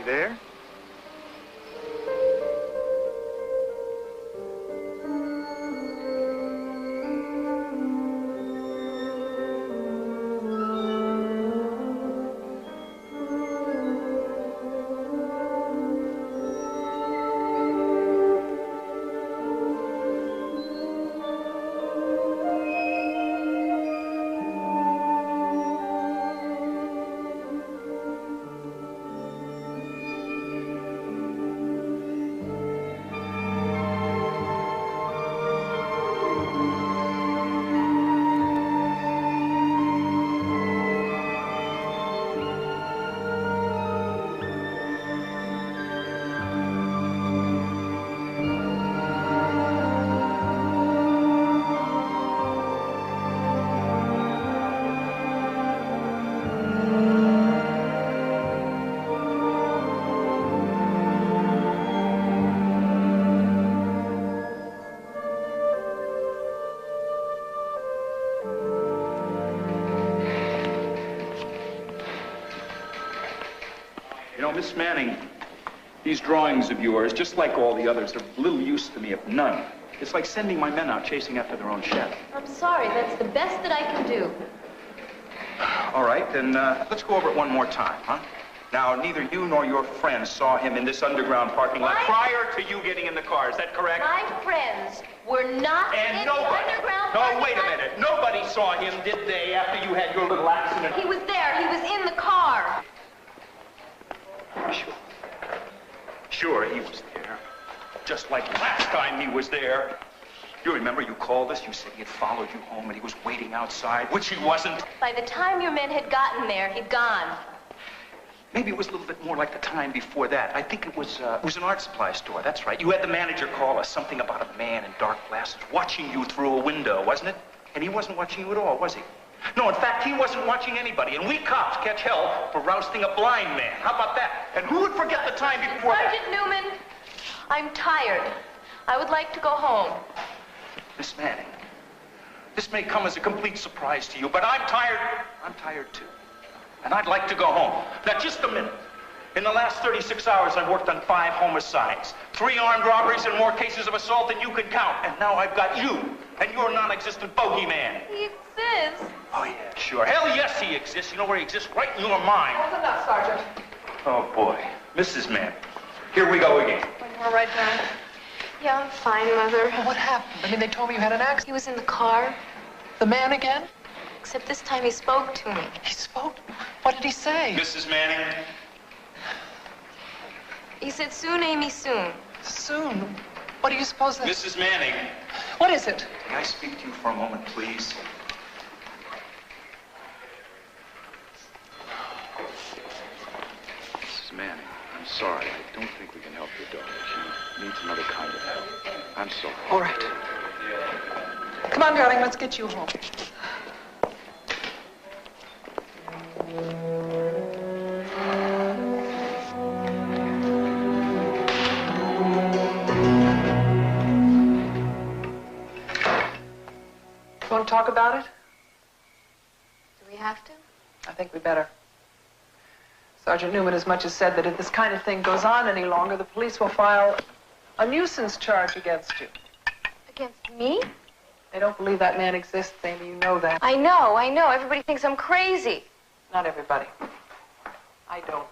Anybody there? You know, Miss Manning, these drawings of yours, just like all the others, are of little use to me, if none. It's like sending my men out chasing after their own chef. I'm sorry, that's the best that I can do. All right, then let's go over it one more time, huh? Now, neither you nor your friends saw him in this underground parking lot prior to you getting in the car. Is that correct? My friends were not in the underground parking lot. No, wait a minute. Nobody saw him, did they, after you had your little accident? He was there. He was in the car. Sure. Sure, he was there. Just like last time he was there. You remember you called us, you said he had followed you home and he was waiting outside, which he wasn't. By the time your men had gotten there, he'd gone. Maybe it was a little bit more like the time before that. I think it was an art supply store, that's right. You had the manager call us, something about a man in dark glasses watching you through a window, wasn't it? And he wasn't watching you at all, was he? No, in fact, he wasn't watching anybody, and we cops catch hell for rousting a blind man. How about that? And who would forget the time before that? Sergeant Newman, I'm tired. I would like to go home. Miss Manning, this may come as a complete surprise to you, but I'm tired. I'm tired, too. And I'd like to go home. Now, just a minute. In the last 36 hours, I've worked on 5 homicides, 3 armed robberies, and more cases of assault than you can count. And now I've got you and your non-existent bogeyman. He exists. Oh, yeah, sure. Hell, yes, he exists. You know where he exists? Right in your mind. That's enough, Sergeant. Oh, boy. Mrs. Manning. Here we go again. You all right, John? Yeah, I'm fine, Mother. Well, what happened? I mean, they told me you had an accident. He was in the car, The man again? except this time he spoke to me. He spoke? What did he say? Mrs. Manning. He said, soon, Amy, soon. Soon? What do you suppose that... Mrs. Manning. What is it? May I speak to you for a moment, please? Mrs. Manning, I'm sorry. I don't think we can help your daughter. She needs another kind of help. I'm sorry. All right. Come on, darling, let's get you home. Want to talk about it? Do we have to? I think we better. Sergeant Newman as much as said that if this kind of thing goes on any longer, the police will file a nuisance charge against you. Against me? They don't believe that man exists, Amy. You know that. I know. Everybody thinks I'm crazy. Not everybody. I don't.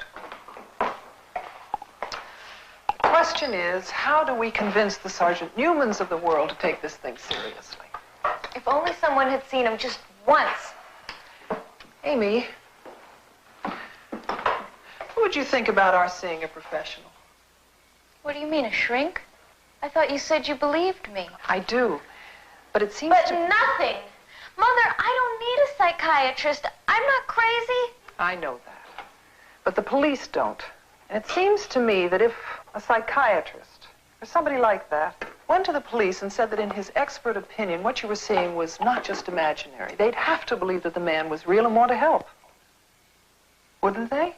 The question is, how do we convince the Sergeant Newmans of the world to take this thing seriously? If only someone had seen him just once. Amy, what would you think about our seeing a professional? What do you mean, a shrink? I thought you said you believed me. I do, but it seems But to... nothing. Mother, I don't need a psychiatrist. I'm not crazy. I know that, but the police don't. And it seems to me that if a psychiatrist or somebody like that went to the police and said that in his expert opinion, what you were seeing was not just imaginary, they'd have to believe that the man was real and want to help. Wouldn't they?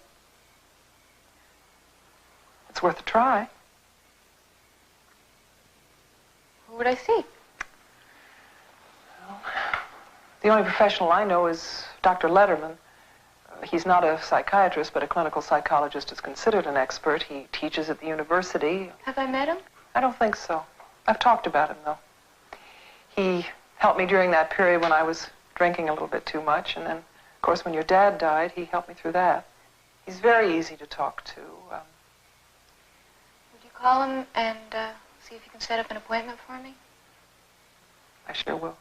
It's worth a try. Who would I see? Well, the only professional I know is Dr. Letterman. He's not a psychiatrist, but a clinical psychologist is considered an expert. He teaches at the university. Have I met him? I don't think so. I've talked about him, though. He helped me during that period when I was drinking a little bit too much, and then, of course, when your dad died, he helped me through that. He's very easy to talk to. Would you call him and see if you can set up an appointment for me? I sure will.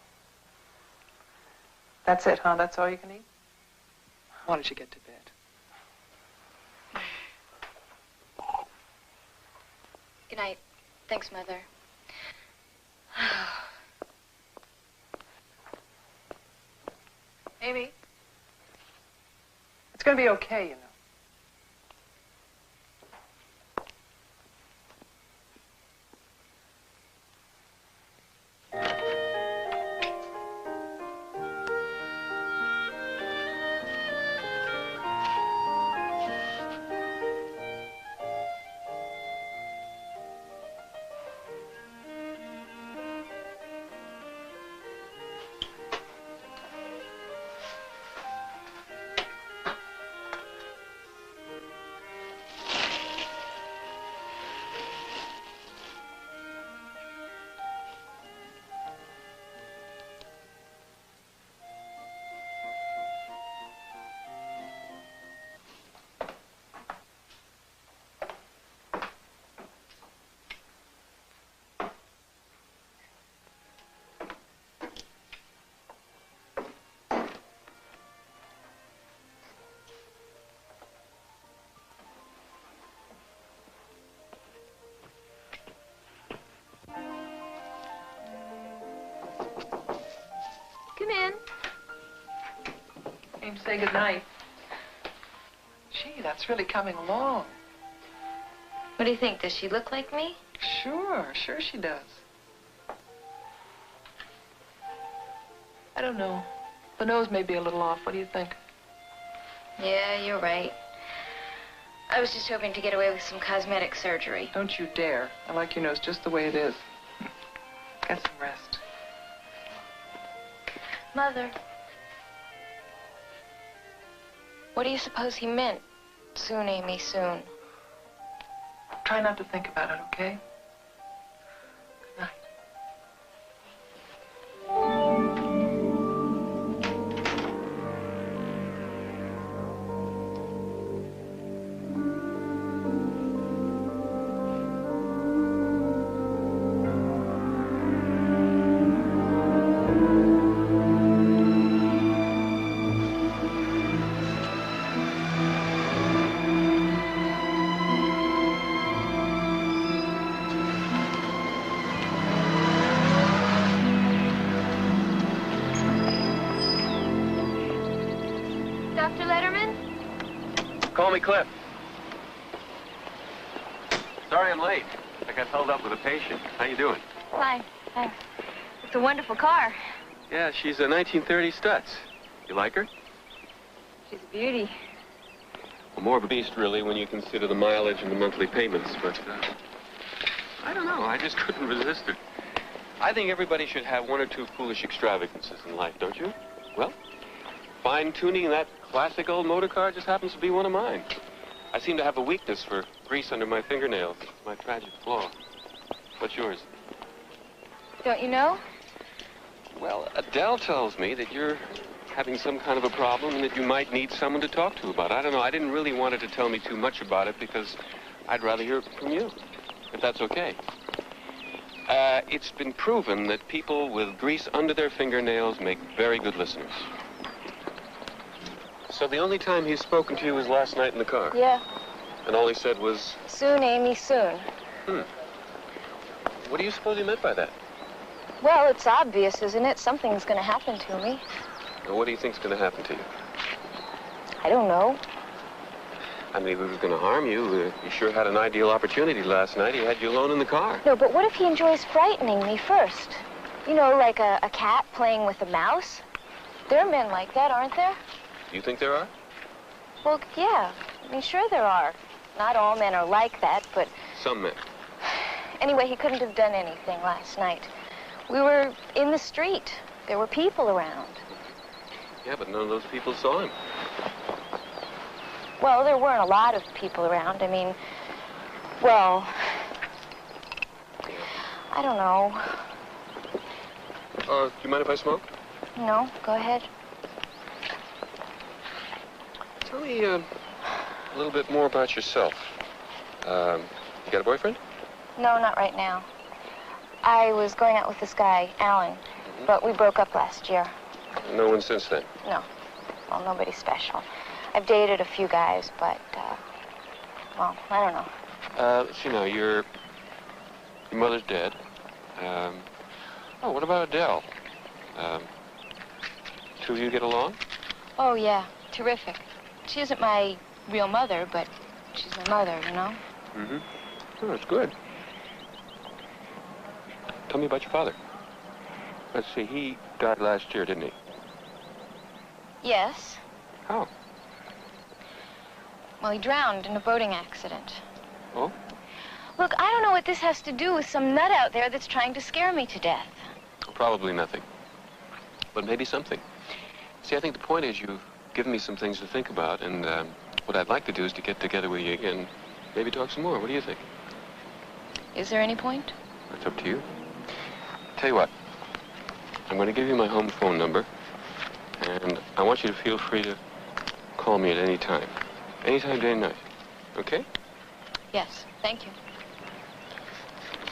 That's it, huh? That's all you can eat? Why don't you get to bed? Good night. Thanks, Mother. Amy? It's going to be okay, you know. Come in. Came to say goodnight. Gee, that's really coming along. What do you think? Does she look like me? Sure she does. I don't know. The nose may be a little off. What do you think? Yeah, you're right. I was just hoping to get away with some cosmetic surgery. Don't you dare. I like your nose just the way it is. Get some rest. Mother, what do you suppose he meant? Soon, Amy, soon. Try not to think about it, okay? Good night. Dr. Letterman? Call me Cliff. Sorry I'm late. I got held up with a patient. How you doing? Fine, thanks. It's a wonderful car. Yeah, she's a 1930 Stutz. You like her? She's a beauty. Well, more of a beast, really, when you consider the mileage and the monthly payments, but, I don't know. I just couldn't resist her. I think everybody should have one or two foolish extravagances in life, don't you? Well, fine-tuning that classic old motor car just happens to be one of mine. I seem to have a weakness for grease under my fingernails. It's my tragic flaw. What's yours? Don't you know? Well, Adele tells me that you're having some kind of a problem and that you might need someone to talk to about it. I don't know. I didn't really want her to tell me too much about it because I'd rather hear from you, if that's okay. It's been proven that people with grease under their fingernails make very good listeners. So the only time he's spoken to you was last night in the car? Yeah. And all he said was... Soon, Amy, soon. What do you suppose he meant by that? Well, it's obvious, isn't it? Something's going to happen to me. Well, what do you think's going to happen to you? I don't know. I mean, if he was going to harm you, he sure had an ideal opportunity last night. He had you alone in the car. No, but what if he enjoys frightening me first? You know, like a cat playing with a mouse? There are men like that, aren't there? Do you think there are? Well, yeah. I mean, sure there are. Not all men are like that, but... Some men. Anyway, he couldn't have done anything last night. We were in the street. There were people around. Yeah, but none of those people saw him. Well, there weren't a lot of people around. I mean, well, I don't know. Do you mind if I smoke? No, go ahead. Tell me a little bit more about yourself. You got a boyfriend? No, not right now. I was going out with this guy, Alan, but we broke up last year. No one since then? No. Well, nobody special. I've dated a few guys, but, well, I don't know. You know, your mother's dead. Oh, what about Adele? Two of you get along? Oh, yeah, terrific. She isn't my real mother, but she's my mother, you know? Mm-hmm. Oh, that's good. Tell me about your father. Let's see, he died last year, didn't he? Yes. How? Well, he drowned in a boating accident. Oh? Look, I don't know what this has to do with some nut out there that's trying to scare me to death. Probably nothing. But maybe something. See, I think the point is you've given me some things to think about, and what I'd like to do is to get together with you again, maybe talk some more. What do you think? Is there any point? It's up to you. Tell you what, I'm going to give you my home phone number, and I want you to feel free to call me at any time. Anytime, day and night. Okay? Yes, thank you.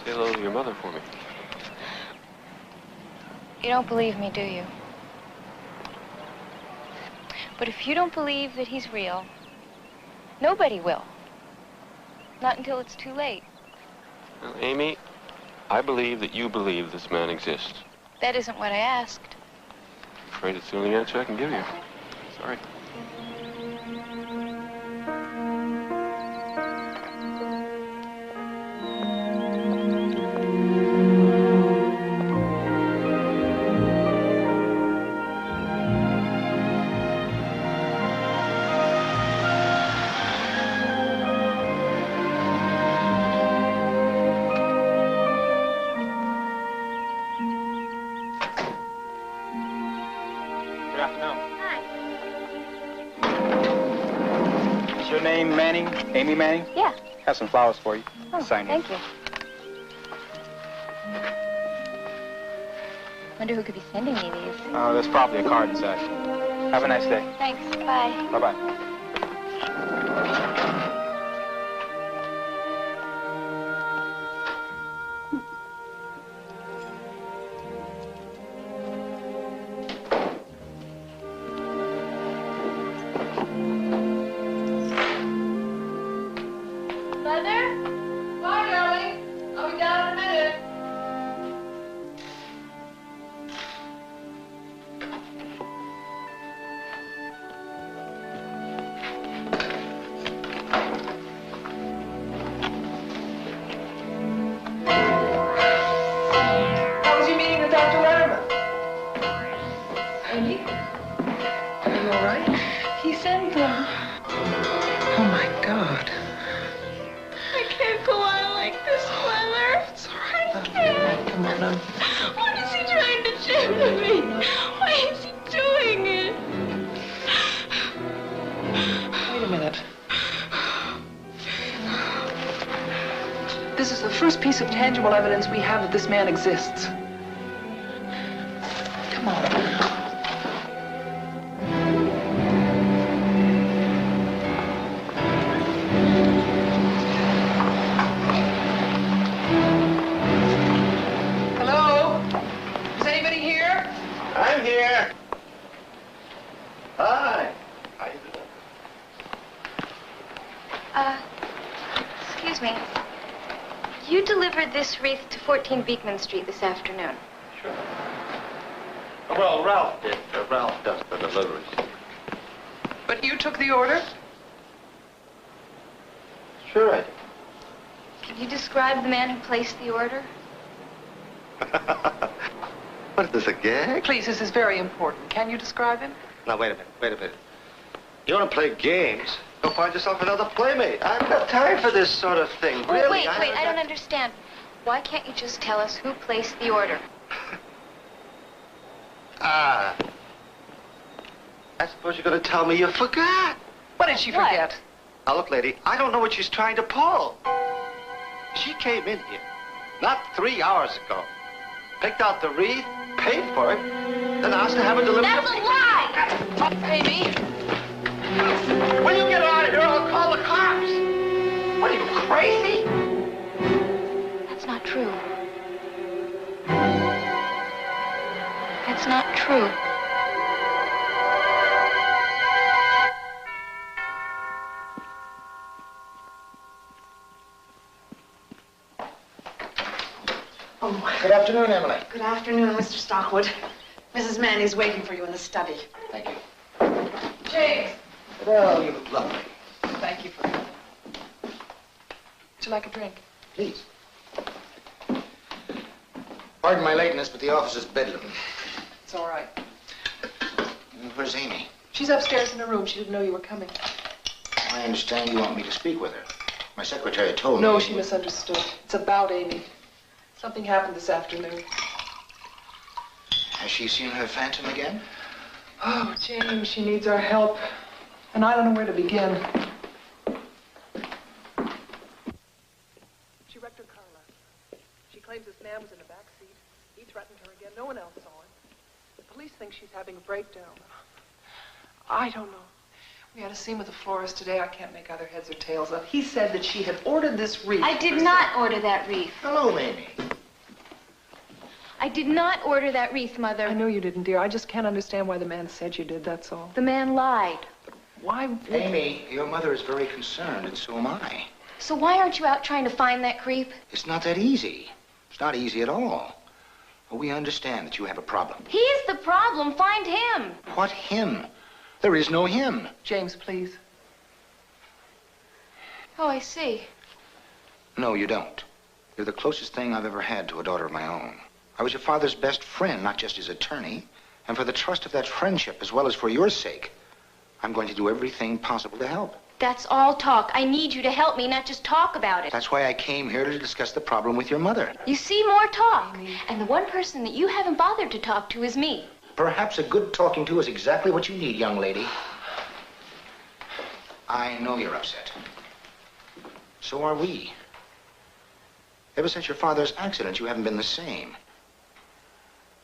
Say hello to your mother for me. You don't believe me, do you? But if you don't believe that he's real, nobody will. Not until it's too late. Well, Amy, I believe that you believe this man exists. That isn't what I asked. I'm afraid it's the only answer I can give you. Sorry. Amy Manning? Yeah. Have some flowers for you. Oh, Sign thank you. Wonder who could be sending me these. Oh, there's probably a card inside. Have a nice day. Thanks. Bye. Bye-bye. This is the first piece of tangible evidence we have that this man exists. Come on. Hello? Is anybody here? I'm here. Hi. How you doing? Excuse me. You delivered this wreath to 14 Beekman Street this afternoon. Sure. Well, Ralph did. Ralph does the deliveries. But you took the order? Sure I did. Can you describe the man who placed the order? What is this, a gag? Please, this is very important. Can you describe him? Now, wait a minute. You want to play games? Go find yourself another playmate. I haven't got time for this sort of thing, Oh, really. wait, I don't understand. Why can't you just tell us who placed the order? I suppose you're going to tell me you forgot. What did she What? forget? Now, look, lady, I don't know what she's trying to pull. She came in here not 3 hours ago, picked out the wreath, paid for it, then asked to have it delivered. That's a lie! Amy. When you get out of here, I'll call the cops. What are you, crazy? That's not true. That's not true. Good afternoon, Emily. Good afternoon, Mr. Stockwood. Mrs. Manny's waiting for you in the study. Thank you. James. Well, you look lovely. Thank you for coming. Would you like a drink? Please. Pardon my lateness, but the office is bedlam. It's all right. Where's Amy? She's upstairs in her room. She didn't know you were coming. I understand you want me to speak with her. My secretary told me. No, she misunderstood. It's about Amy. Something happened this afternoon. Has she seen her phantom again? Oh, James, she needs our help. And I don't know where to begin. She wrecked her car last night. She claims this man was in the back seat. He threatened her again. No one else saw him. The police think she's having a breakdown. I don't know. We had a scene with the florist today. I can't make either heads or tails of. He said that she had ordered this wreath. I did not order that wreath. Hello, Amy. I did not order that wreath, Mother. I know you didn't, dear. I just can't understand why the man said you did, that's all. The man lied. Why? Amy, your mother is very concerned, and so am I. So why aren't you out trying to find that creep? It's not that easy. It's not easy at all. Well, we understand that you have a problem. He is the problem. Find him. What him? There is no him. James, please. Oh, I see. No, you don't. You're the closest thing I've ever had to a daughter of my own. I was your father's best friend, not just his attorney. And for the trust of that friendship, as well as for your sake, I'm going to do everything possible to help. That's all talk. I need you to help me, not just talk about it. That's why I came here to discuss the problem with your mother. You see, more talk. And the one person that you haven't bothered to talk to is me. Perhaps a good talking to is exactly what you need, young lady. I know you're upset. So are we. Ever since your father's accident, you haven't been the same.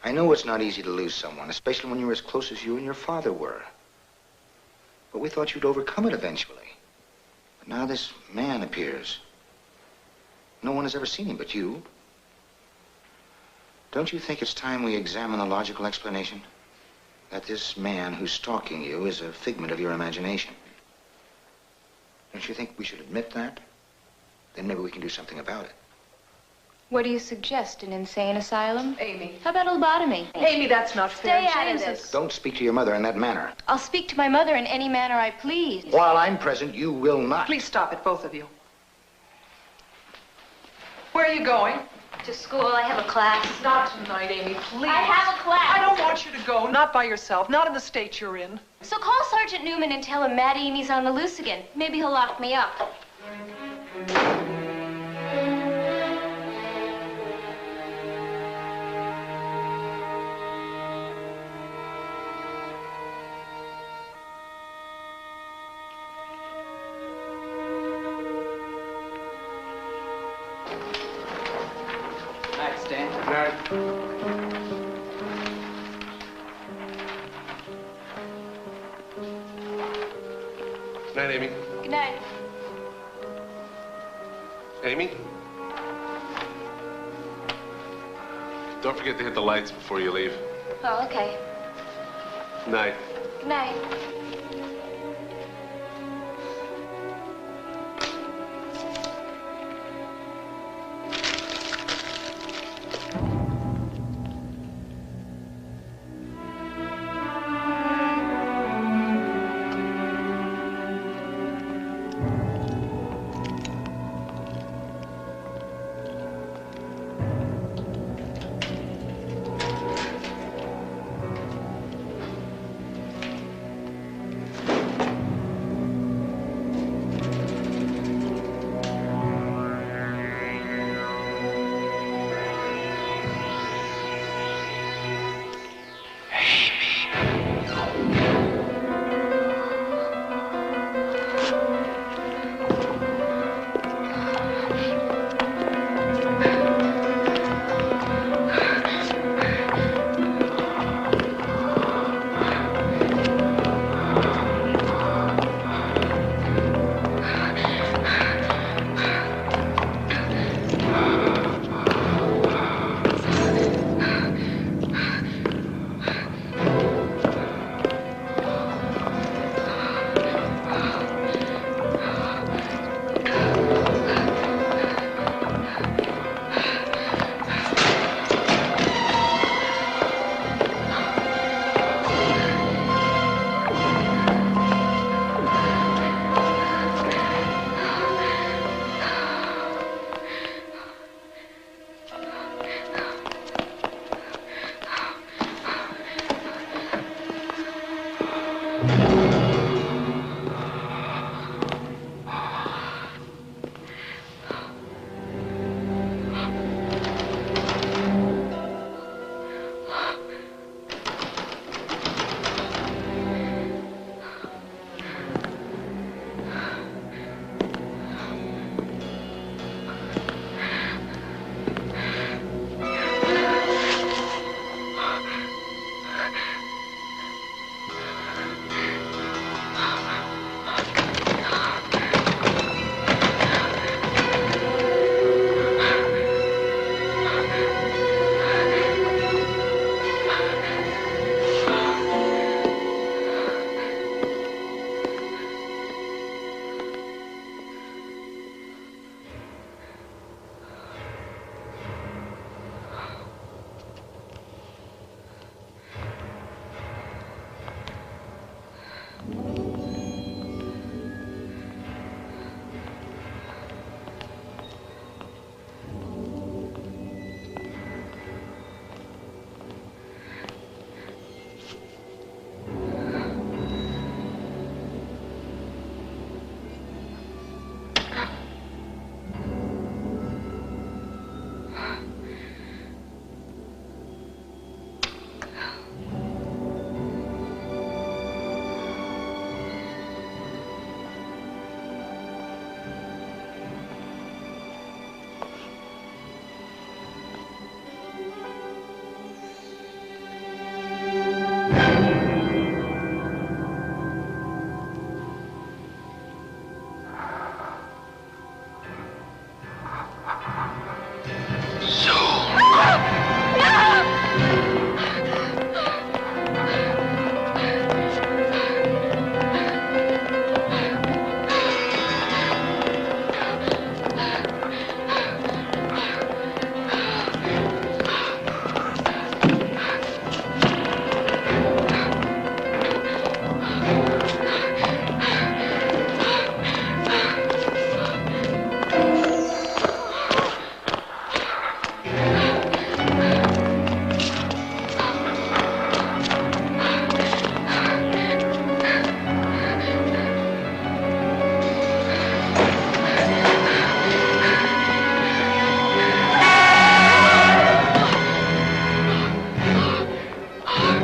I know it's not easy to lose someone, especially when you're as close as you and your father were. But we thought you'd overcome it eventually. But now this man appears. No one has ever seen him but you. Don't you think it's time we examine the logical explanation? That this man who's stalking you is a figment of your imagination. Don't you think we should admit that? Then maybe we can do something about it. What do you suggest? An insane asylum? Amy. How about a lobotomy? Amy, that's not fair. Stay out of James this. is- Don't speak to your mother in that manner. I'll speak to my mother in any manner I please. While I'm present, you will not. Please stop it, both of you. Where are you going? To school. I have a class. Not tonight, Amy, please. I have a class. I don't want you to go. Not by yourself. Not in the state you're in. So call Sergeant Newman and tell him Matt Amy's on the loose again. Maybe he'll lock me up. Night, Stan. Good night, Amy. Good night. Amy? Don't forget to hit the lights before you leave. Oh, okay. Night. Good night.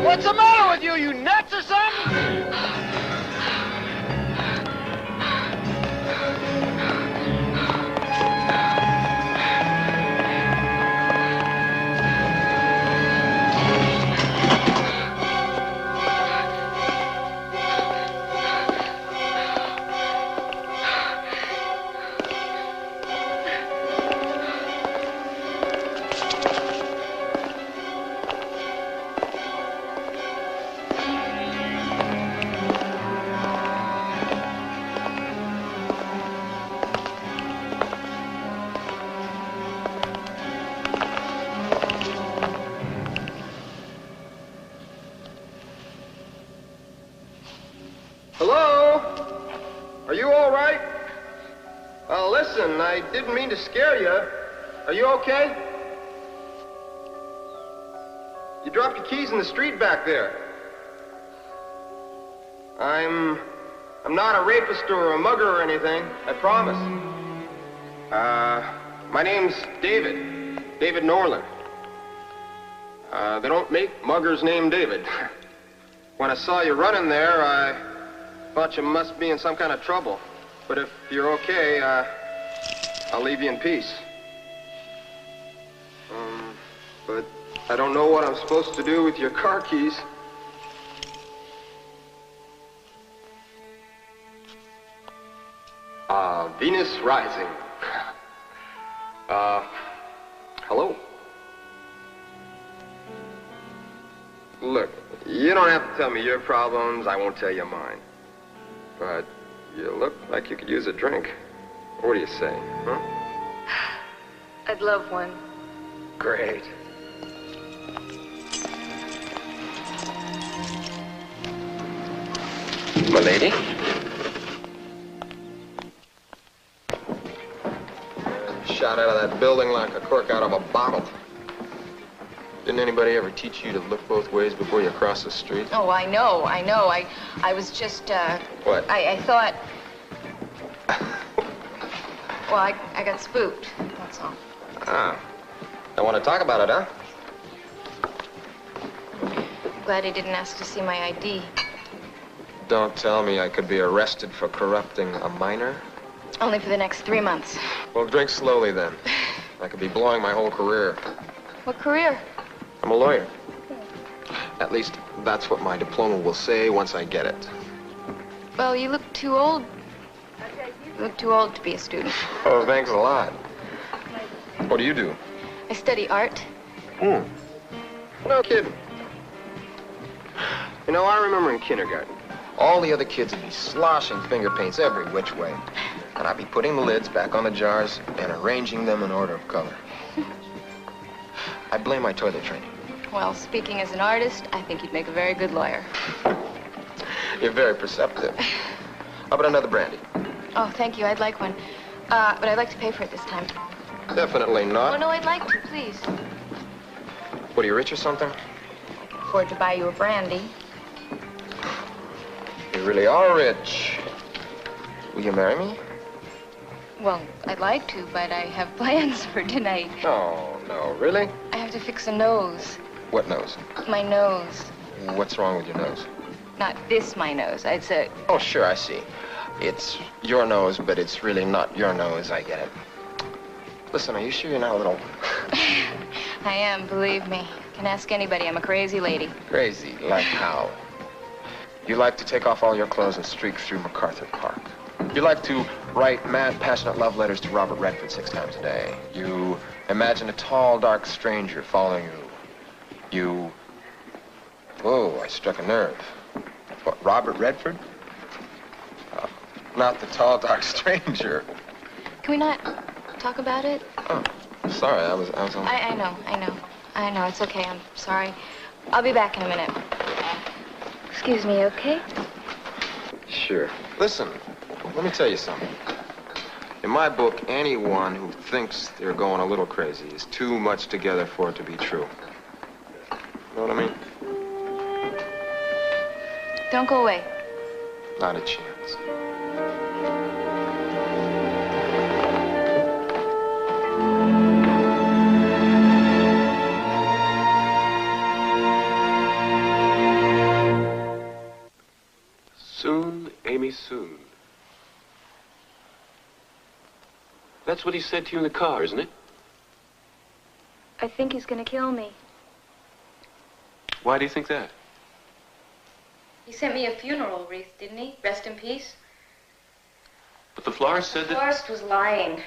What's the matter with you? You nuts or something? Hello? Are you all right? Listen, I didn't mean to scare you. Are you okay? You dropped your keys in the street back there. I'm not a rapist or a mugger or anything, I promise. My name's David. David Norland. They don't make muggers named David. When I saw you running there, I thought you must be in some kind of trouble. But if you're okay, I'll leave you in peace. But I don't know what I'm supposed to do with your car keys. Venus Rising. Hello? Look, you don't have to tell me your problems. I won't tell you mine. But you look like you could use a drink. What do you say, huh? I'd love one. Great. My lady? Shot out of that building like a cork out of a bottle. Didn't anybody ever teach you to look both ways before you cross the street? Oh, I know. I was just, What? I thought... Well, I got spooked, that's all. Ah. Don't want to talk about it, huh? Glad he didn't ask to see my ID. Don't tell me I could be arrested for corrupting a minor. Only for the next 3 months. Well, drink slowly then. I could be blowing my whole career. What career? I'm a lawyer. At least that's what my diploma will say once I get it. Well, you look too old. You look too old to be a student. Oh, thanks a lot. What do you do? I study art. No kidding. You know, I remember in kindergarten, all the other kids would be sloshing finger paints every which way. And I'd be putting the lids back on the jars and arranging them in order of color. I blame my toilet training. Well, speaking as an artist, I think you'd make a very good lawyer. You're very perceptive. How about another brandy? Oh, thank you. I'd like one. But I'd like to pay for it this time. Definitely not. Oh, no, I'd like to, please. What, are you rich or something? I can afford to buy you a brandy. You really are rich. Will you marry me? Well, I'd like to, but I have plans for tonight. Oh, no, really? I have to fix a nose. What nose? My nose. What's wrong with your nose? Not this, my nose. It's a... Oh, sure, I see. It's your nose, but it's really not your nose. I get it. Listen, are you sure you're not a little... I am, believe me. can ask anybody. I'm a crazy lady. Crazy? Like how? You like to take off all your clothes and streak through MacArthur Park. You like to write mad, passionate love letters to Robert Redford 6 times a day. You imagine a tall, dark stranger following you. Whoa, I struck a nerve. What, Robert Redford? Oh, not the tall, dark stranger. Can we not talk about it? Oh, sorry, I was on... I know, it's okay, I'm sorry. I'll be back in a minute. Excuse me, okay? Sure. Listen, let me tell you something. In my book, anyone who thinks they're going a little crazy is too much together for it to be true. Know what I mean? Don't go away. Not a chance. Soon, Amy, soon. That's what he said to you in the car, isn't it? I think he's gonna kill me. Why do you think that? He sent me a funeral wreath, didn't he? Rest in peace. But the florist said that... Florist was lying.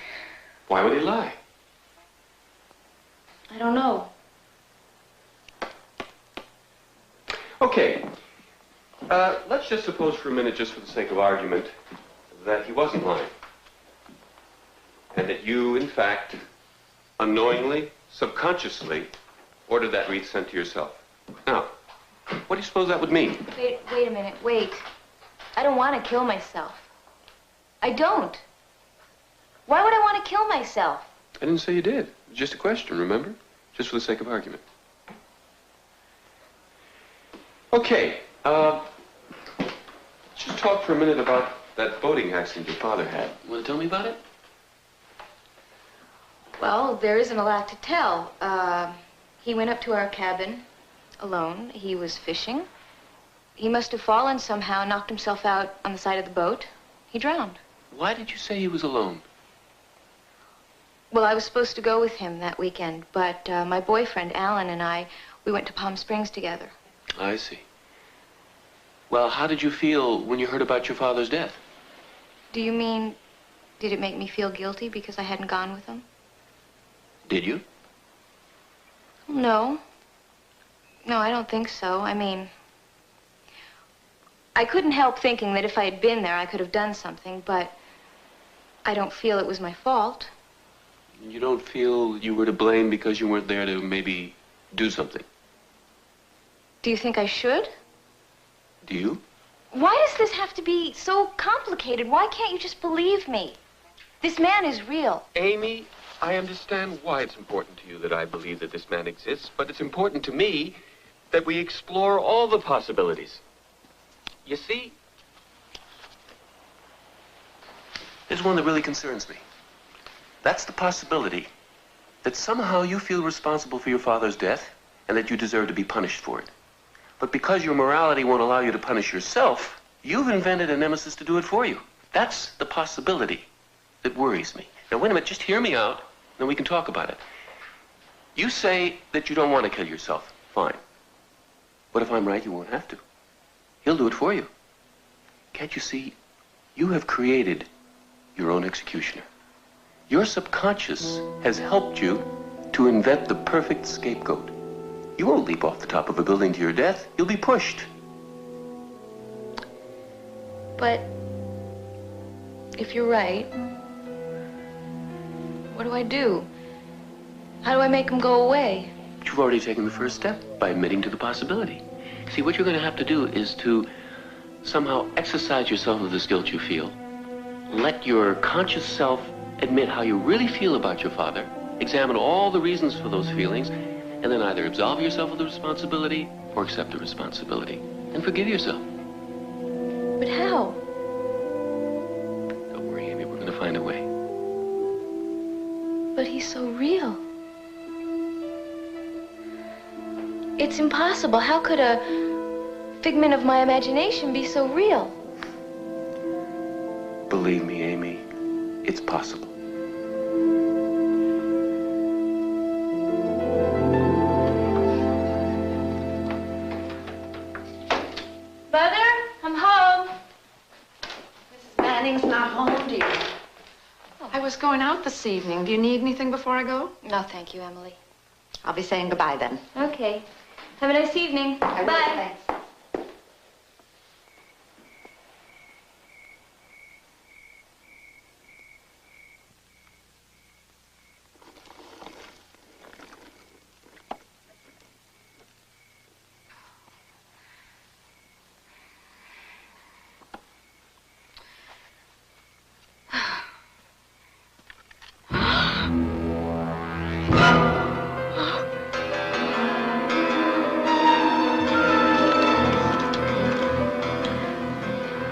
Why would he lie? I don't know. Okay. Let's just suppose for a minute, just for the sake of argument, that he wasn't lying. And that you, in fact, unknowingly, subconsciously, ordered that wreath sent to yourself. Now, what do you suppose that would mean? Wait a minute, wait. I don't want to kill myself. I don't. Why would I want to kill myself? I didn't say you did. Just a question, remember? Just for the sake of argument. Okay, just talk for a minute about that boating accident your father had. You want to tell me about it? Well, there isn't a lot to tell. He went up to our cabin alone. He was fishing. He must have fallen somehow, knocked himself out on the side of the boat. He drowned. Why did you say he was alone? Well, I was supposed to go with him that weekend, but my boyfriend, Alan, and I, we went to Palm Springs together. I see. Well, how did you feel when you heard about your father's death? Do you mean, did it make me feel guilty because I hadn't gone with him? Did you? No. No, I don't think so. I mean, I couldn't help thinking that if I had been there, I could have done something, but I don't feel it was my fault. You don't feel you were to blame because you weren't there to maybe do something? Do you think I should? Do you? Why does this have to be so complicated? Why can't you just believe me? This man is real. Amy, I understand why it's important to you that I believe that this man exists, but it's important to me that we explore all the possibilities. You see, there's one that really concerns me. That's the possibility that somehow you feel responsible for your father's death and that you deserve to be punished for it. But because your morality won't allow you to punish yourself, you've invented a nemesis to do it for you. That's the possibility that worries me. Now, wait a minute, just hear me out, then we can talk about it. You say that you don't want to kill yourself. Fine. But if I'm right, you won't have to. He'll do it for you. Can't you see? You have created your own executioner. Your subconscious has helped you to invent the perfect scapegoat. You won't leap off the top of a building to your death. You'll be pushed. But if you're right, what do I do? How do I make him go away? You've already taken the first step by admitting to the possibility. See, what you're going to have to do is to somehow exercise yourself of this guilt you feel. Let your conscious self admit how you really feel about your father, examine all the reasons for those feelings, and then either absolve yourself of the responsibility or accept the responsibility and forgive yourself. But how? Don't worry, Amy, we're going to find a way. But he's so real. It's impossible. How could a figment of my imagination be so real? Believe me, Amy, it's possible. Manning's not home, do you? Oh. I was going out this evening. Do you need anything before I go? No, thank you, Emily. I'll be saying goodbye then. Okay. Have a nice evening. I will, Bye. thanks.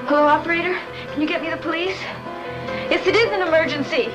Hello, operator? Can you get me the police? Yes, it is an emergency.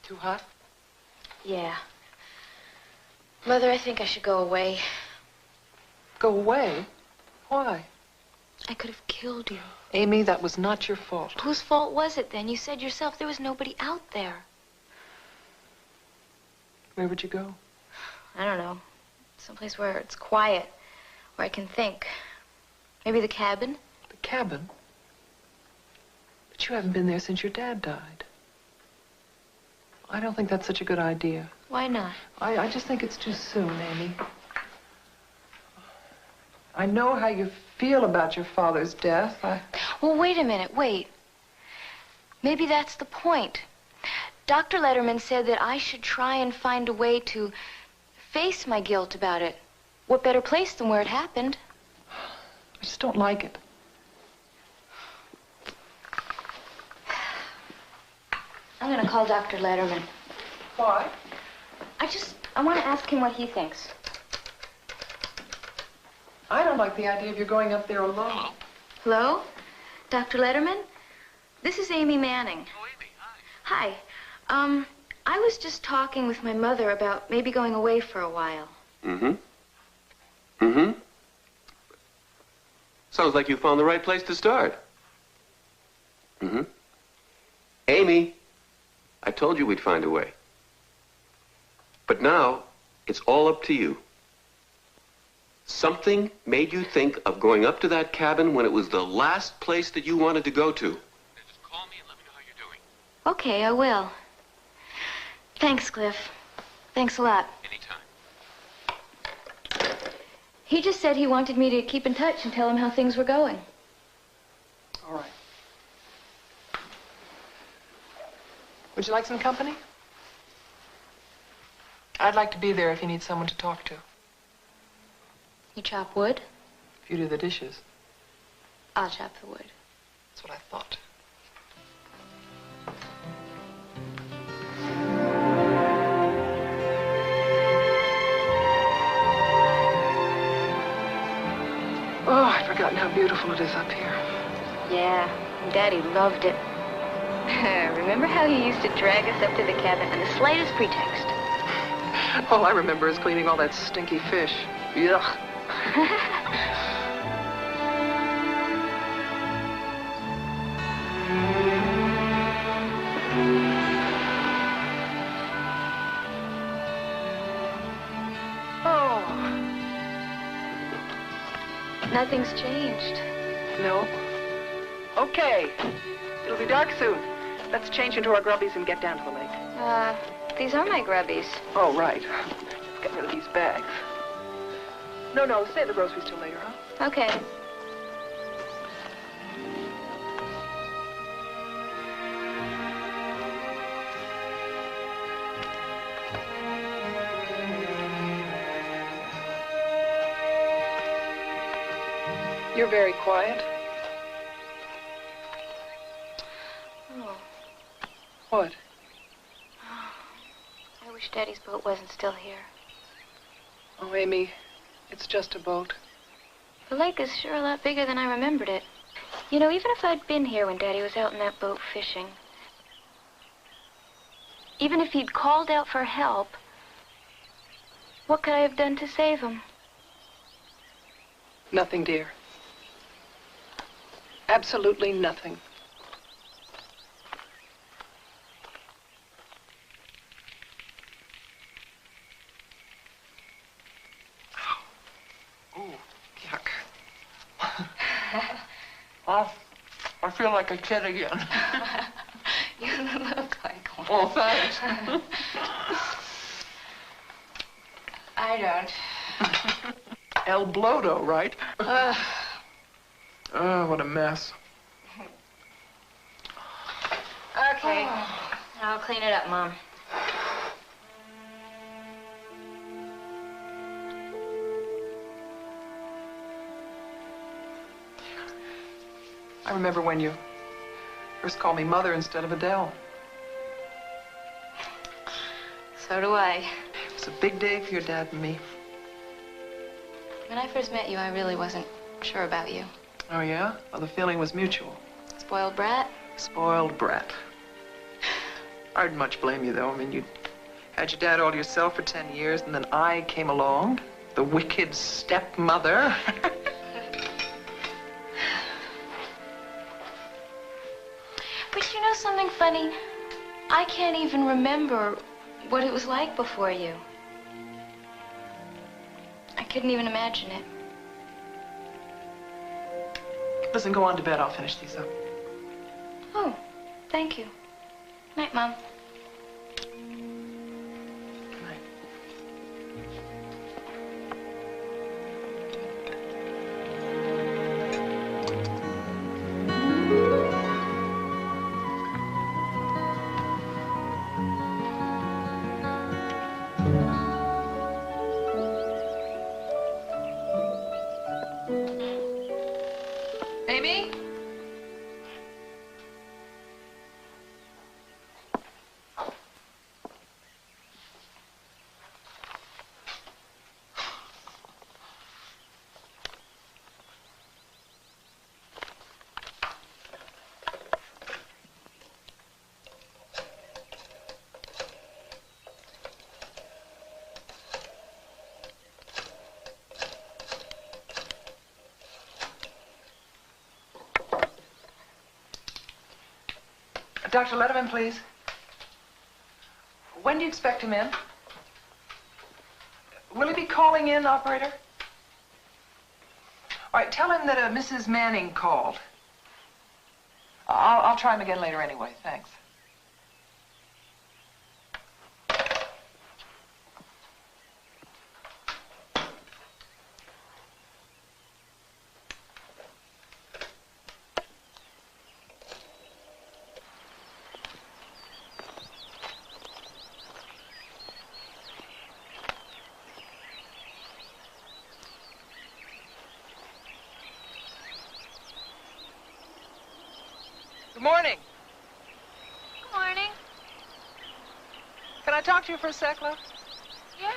Too hot? Yeah. Mother, I think I should go away. Go away? Why? I could have killed you. Amy, that was not your fault. Whose fault was it then? You said yourself there was nobody out there. Where would you go? I don't know. Someplace where it's quiet, where I can think. Maybe the cabin? The cabin? But you haven't been there since your dad died. I don't think that's such a good idea. Why not? I just think it's too soon, Amy. I know how you feel about your father's death. Well, wait a minute, wait. Maybe that's the point. Dr. Letterman said that I should try and find a way to face my guilt about it. What better place than where it happened? I just don't like it. I'm gonna call Dr. Letterman. Why? I want to ask him what he thinks. I don't like the idea of you going up there alone. Hello? Dr. Letterman? This is Amy Manning. Oh, Amy, hi. Hi. I was just talking with my mother about maybe going away for a while. Sounds like you found the right place to start. Amy, I told you we'd find a way. But now, it's all up to you. Something made you think of going up to that cabin when it was the last place that you wanted to go to. Just call me and let me know how you're doing. Okay, I will. Thanks, Cliff. Thanks a lot. Anytime. He just said he wanted me to keep in touch and tell him how things were going. All right. Would you like some company? I'd like to be there if you need someone to talk to. You chop wood? If you do the dishes. I'll chop the wood. That's what I thought. Oh, I'd forgotten how beautiful it is up here. Yeah, Daddy loved it. Remember how he used to drag us up to the cabin on the slightest pretext? All I remember is cleaning all that stinky fish. Yuck. Oh. Nothing's changed. No. Okay. It'll be dark soon. Let's change into our grubbies and get down to the lake. These are my grubbies. Oh, right. Let's get rid of these bags. No, stay at the groceries till later, huh? Okay. You're very quiet. Oh, What? I wish Daddy's boat wasn't still here. Oh, Amy, it's just a boat. The lake is sure a lot bigger than I remembered it. You know, even if I'd been here when Daddy was out in that boat fishing, even if he'd called out for help, what could I have done to save him? Nothing, dear. Absolutely nothing. Oh, yuck. I feel like a kid again. You look like one. Oh, thanks. I don't. El Blodo, right? Oh, what a mess. Okay. I'll clean it up, Mom. I remember when you first called me Mother instead of Adele. So do I. It was a big day for your dad and me. When I first met you, I really wasn't sure about you. Oh, yeah? Well, the feeling was mutual. Spoiled brat? Spoiled brat. I didn't much blame you, though. I mean, you had your dad all to yourself for 10 years, and then I came along, the wicked stepmother. But you know something funny? I can't even remember what it was like before you. I couldn't even imagine it. Listen, go on to bed. I'll finish these up. Oh, thank you. Night, Mom. Good night. Amy? Dr. Letterman, please. When do you expect him in? Will he be calling in, operator? All right, tell him that Mrs. Manning called. I'll try him again later anyway, thanks. Good morning. Good morning. Can I talk to you for a sec, love? Yeah.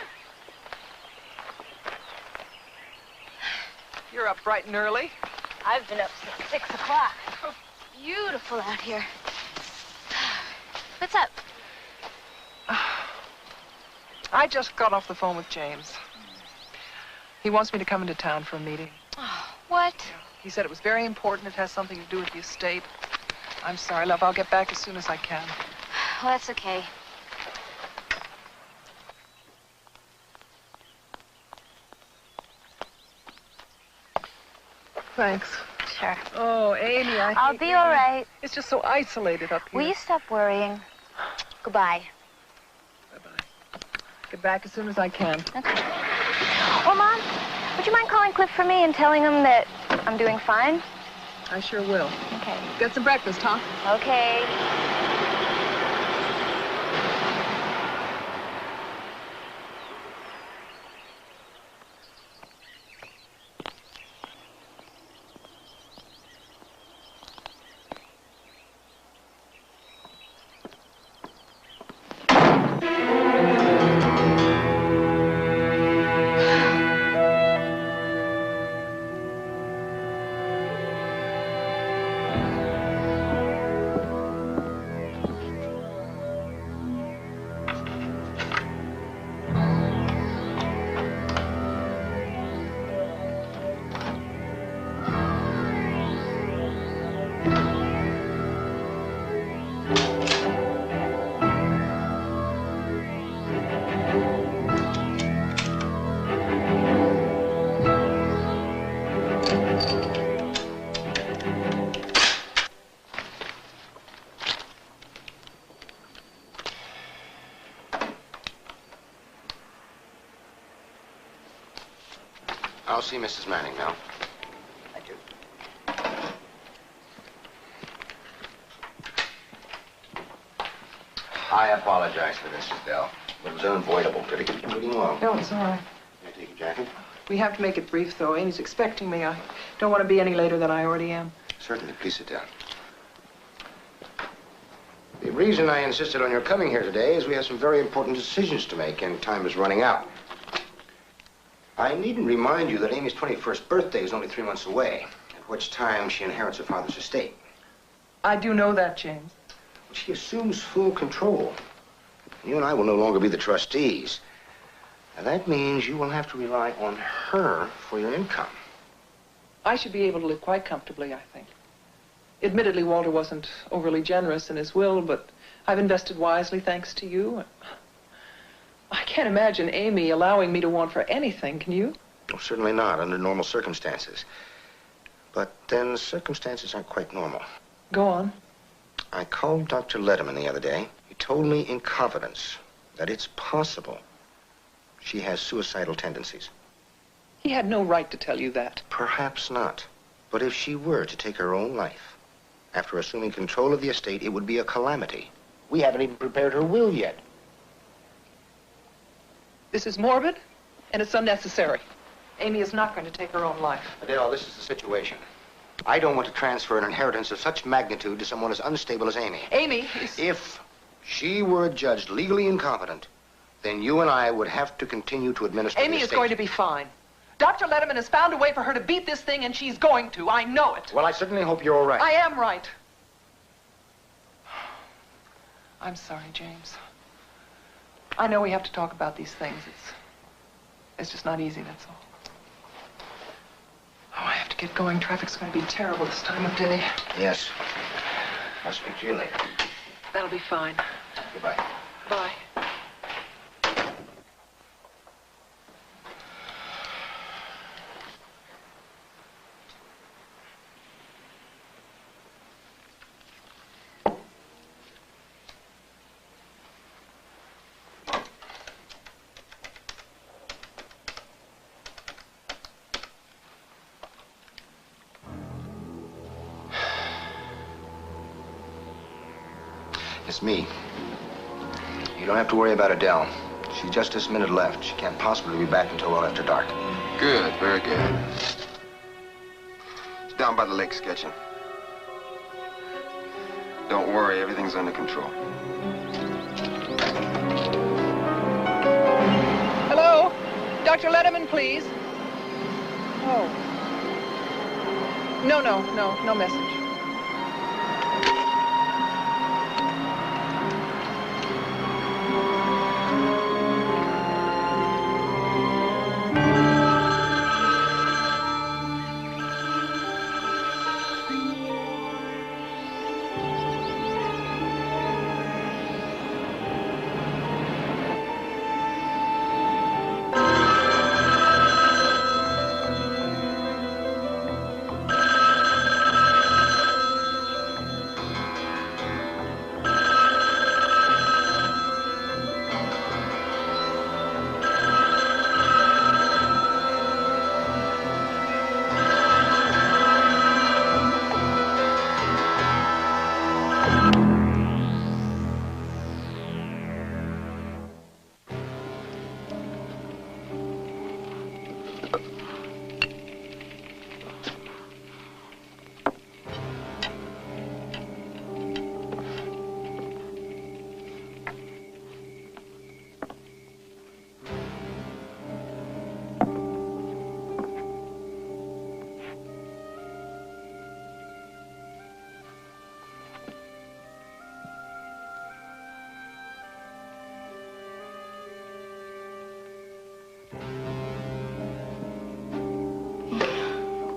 You're up bright and early. I've been up since 6 o'clock. Beautiful out here. What's up? I just got off the phone with James. He wants me to come into town for a meeting. Oh, what? He said it was very important. It has something to do with the estate. I'm sorry, love. I'll get back as soon as I can. Well, that's okay. Thanks. Sure. Oh, Amy, I'll be all right. It's just so isolated up here. Will you stop worrying? Goodbye. Bye-bye. Get back as soon as I can. Okay. Well, Mom, would you mind calling Cliff for me and telling him that I'm doing fine? I sure will. Okay. Get some breakfast, huh? Okay. I'll see Mrs. Manning now. Thank you. I apologize for this, Estelle. It was unavoidable. Did it keep you waiting long? No, it's all right. Can I take your jacket? We have to make it brief, though. Amy's expecting me. I don't want to be any later than I already am. Certainly. Please sit down. The reason I insisted on your coming here today is we have some very important decisions to make, and time is running out. I needn't remind you that Amy's 21st birthday is only 3 months away, at which time she inherits her father's estate. I do know that, James. She assumes full control. You and I will no longer be the trustees. And that means you will have to rely on her for your income. I should be able to live quite comfortably, I think. Admittedly, Walter wasn't overly generous in his will, but I've invested wisely thanks to you. I can't imagine Amy allowing me to want for anything, can you? Oh, certainly not, under normal circumstances. But then circumstances aren't quite normal. Go on. I called Dr. Letterman the other day. He told me in confidence that it's possible she has suicidal tendencies. He had no right to tell you that. Perhaps not. But if she were to take her own life, after assuming control of the estate, it would be a calamity. We haven't even prepared her will yet. This is morbid, and it's unnecessary. Amy is not going to take her own life. Adele, this is the situation. I don't want to transfer an inheritance of such magnitude to someone as unstable as Amy. Amy is... If she were adjudged legally incompetent, then you and I would have to continue to administer Amy the is estate. going to be fine. Dr. Letterman has found a way for her to beat this thing, and she's going to. I know it. Well, I certainly hope you're all right. I am right. I'm sorry, James. I know we have to talk about these things. It's just not easy, that's all. Oh, I have to get going. Traffic's going to be terrible this time of day. Yes. I'll speak to you later. That'll be fine. Goodbye. Bye. It's me. You don't have to worry about Adele. She just this minute left. She can't possibly be back until well after dark. Good, very good. It's down by the lake sketching. Don't worry, everything's under control. Hello? Dr. Letterman, please. Oh. No message.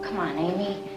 Come on, Amy.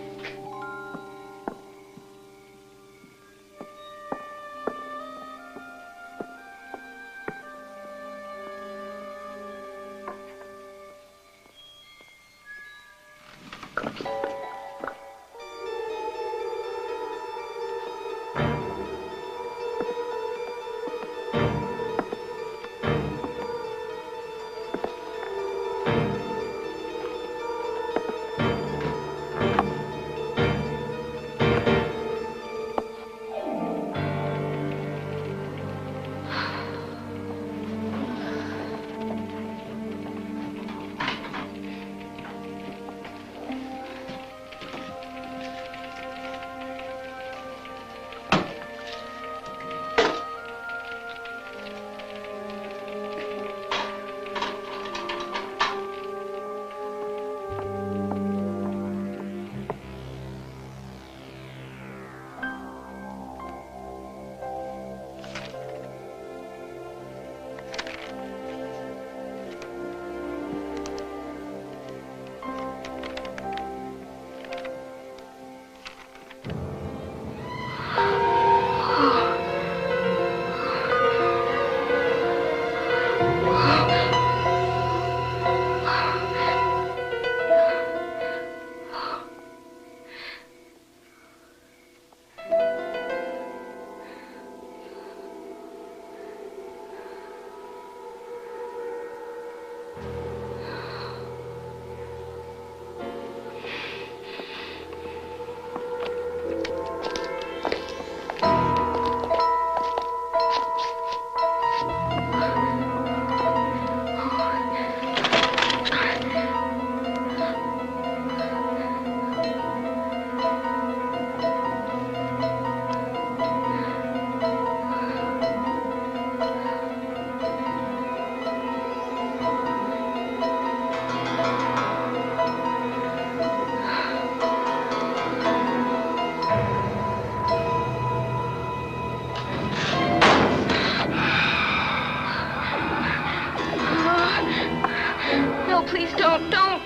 No, please don't. No.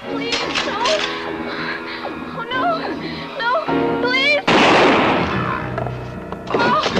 Please, don't. Oh, no. No, please. Oh.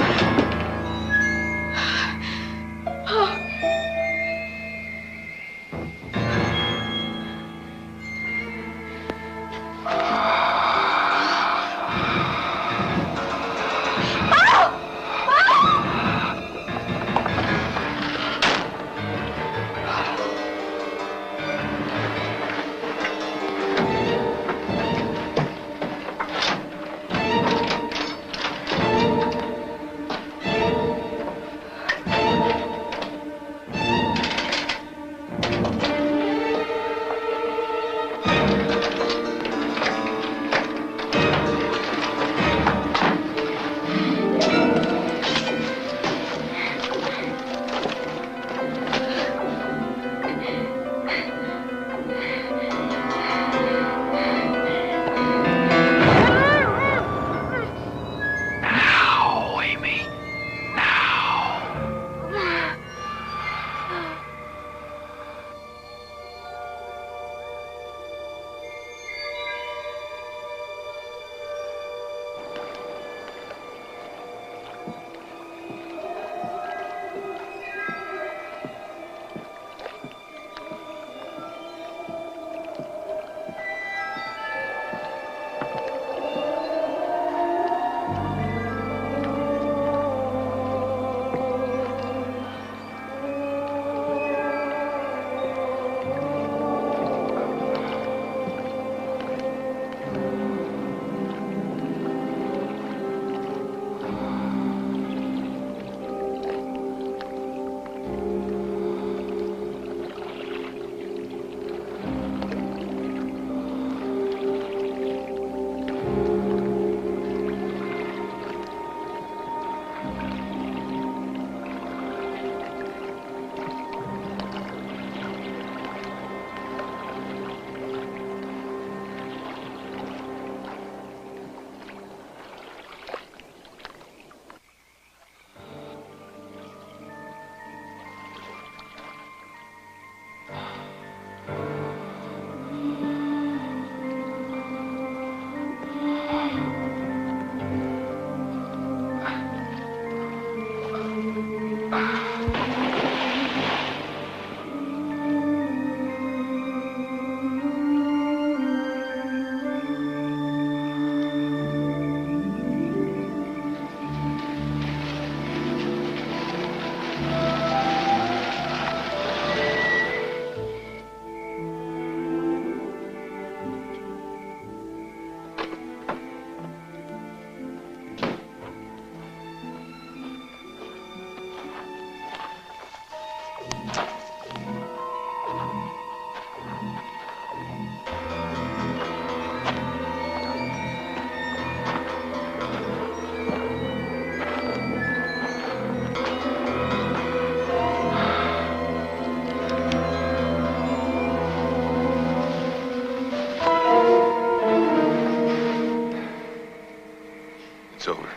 It's over.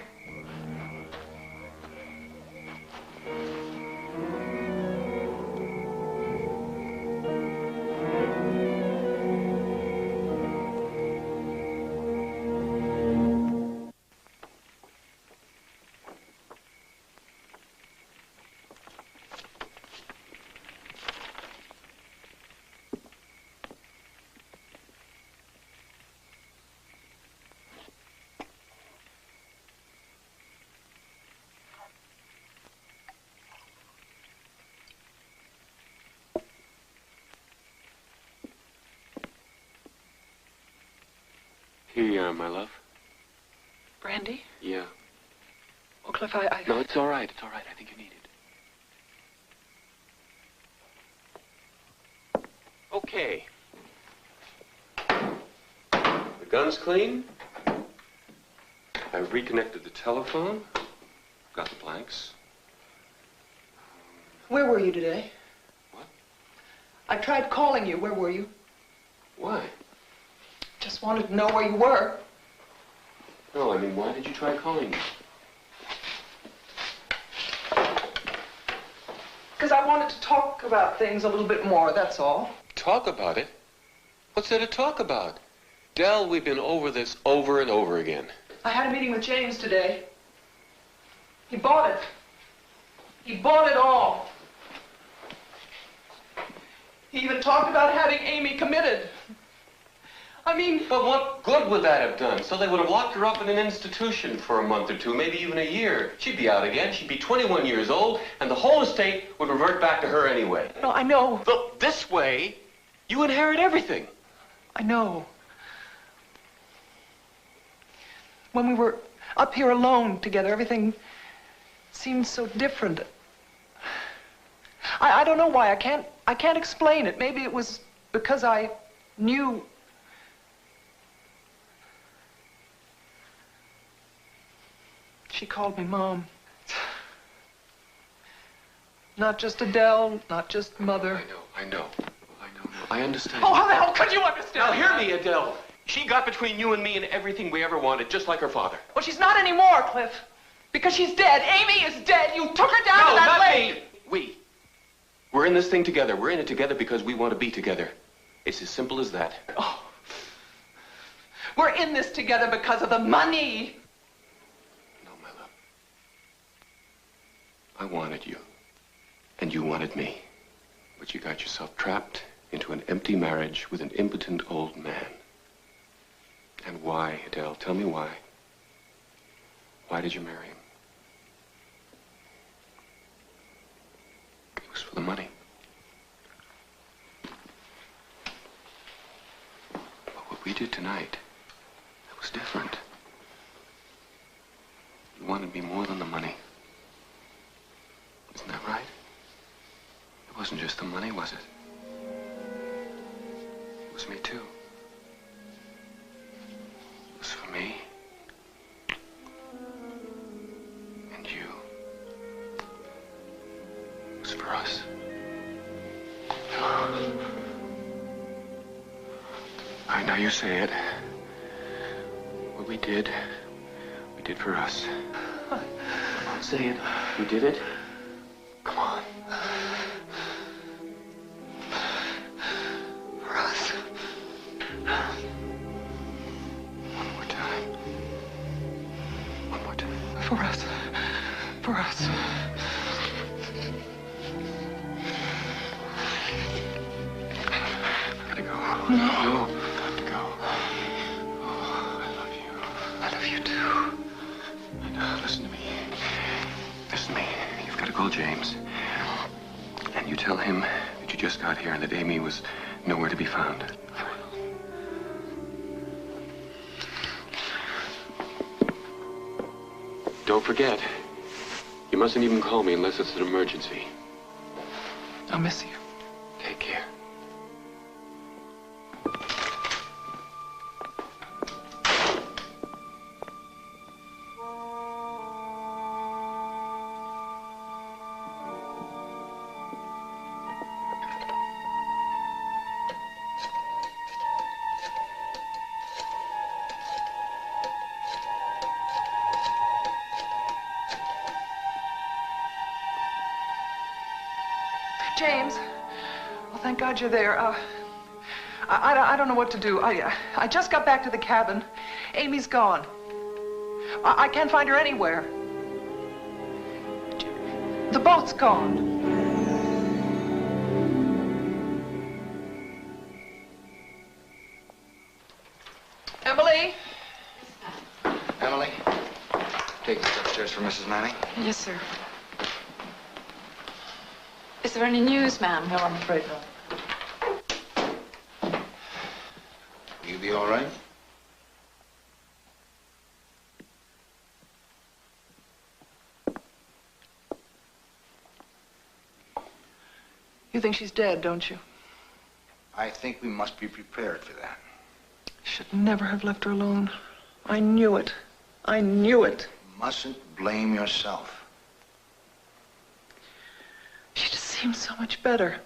Here you are, my love. Brandy? Yeah. Oh, Cliff, I... No, it's all right. It's all right. I think you need it. Okay. The gun's clean. I've reconnected the telephone. Got the blanks. Where were you today? What? I tried calling you. Where were you? Why? Just wanted to know where you were. No, I mean, why did you try calling me? Because I wanted to talk about things a little bit more, that's all. Talk about it? What's there to talk about? Del, we've been over this over and over again. I had a meeting with James today. He bought it. He bought it all. He even talked about having Amy committed. I mean... But what good would that have done? So they would have locked her up in an institution for a month or two, maybe even a year. She'd be out again. She'd be 21 years old, and the whole estate would revert back to her anyway. No, I know. Look, this way, you inherit everything. I know. When we were up here alone together, everything seemed so different. I don't know why. I can't explain it. Maybe it was because I knew. She called me Mom. Not just Adele, not just Mother. I know. I understand. Oh, how the hell could you understand? Now, hear me, Adele. She got between you and me and everything we ever wanted, just like her father. Well, she's not anymore, Cliff. Because she's dead. Amy is dead. You took her down to that lake. We. We're in this thing together. We're in it together because we want to be together. It's as simple as that. Oh. We're in this together because of the money. No, my love. I wanted you. And you wanted me. But you got yourself trapped into an empty marriage with an impotent old man. And why, Adele? Tell me why. Why did you marry him? It was for the money. But what we did tonight, it was different. You wanted me more than the money. Isn't that right? It wasn't just the money, was it? It was me, too. It was for me. And you. It was for us. All right, now you say it. What we did for us. Come on, say it. We did it. Come on. For us. One more time. One more time. For us. For us. I gotta go. No. Got to go. Oh, I love you. I love you too. And listen to me. Listen to me. You've got to call James. And you tell him that you just got here and that Amy was nowhere to be found. I will. Don't forget, you mustn't even call me unless it's an emergency. I'll miss you. Take care. James. Well, thank God you're there. I don't know what to do. I just got back to the cabin. Amy's gone. I can't find her anywhere. The boat's gone. Emily? Emily, take this upstairs for Mrs. Manning. Yes, sir. Is there any news, ma'am? No, I'm afraid not. Will you be all right? You think she's dead, don't you? I think we must be prepared for that. Should never have left her alone. I knew it. I knew it. You mustn't blame yourself. She just seems so much better.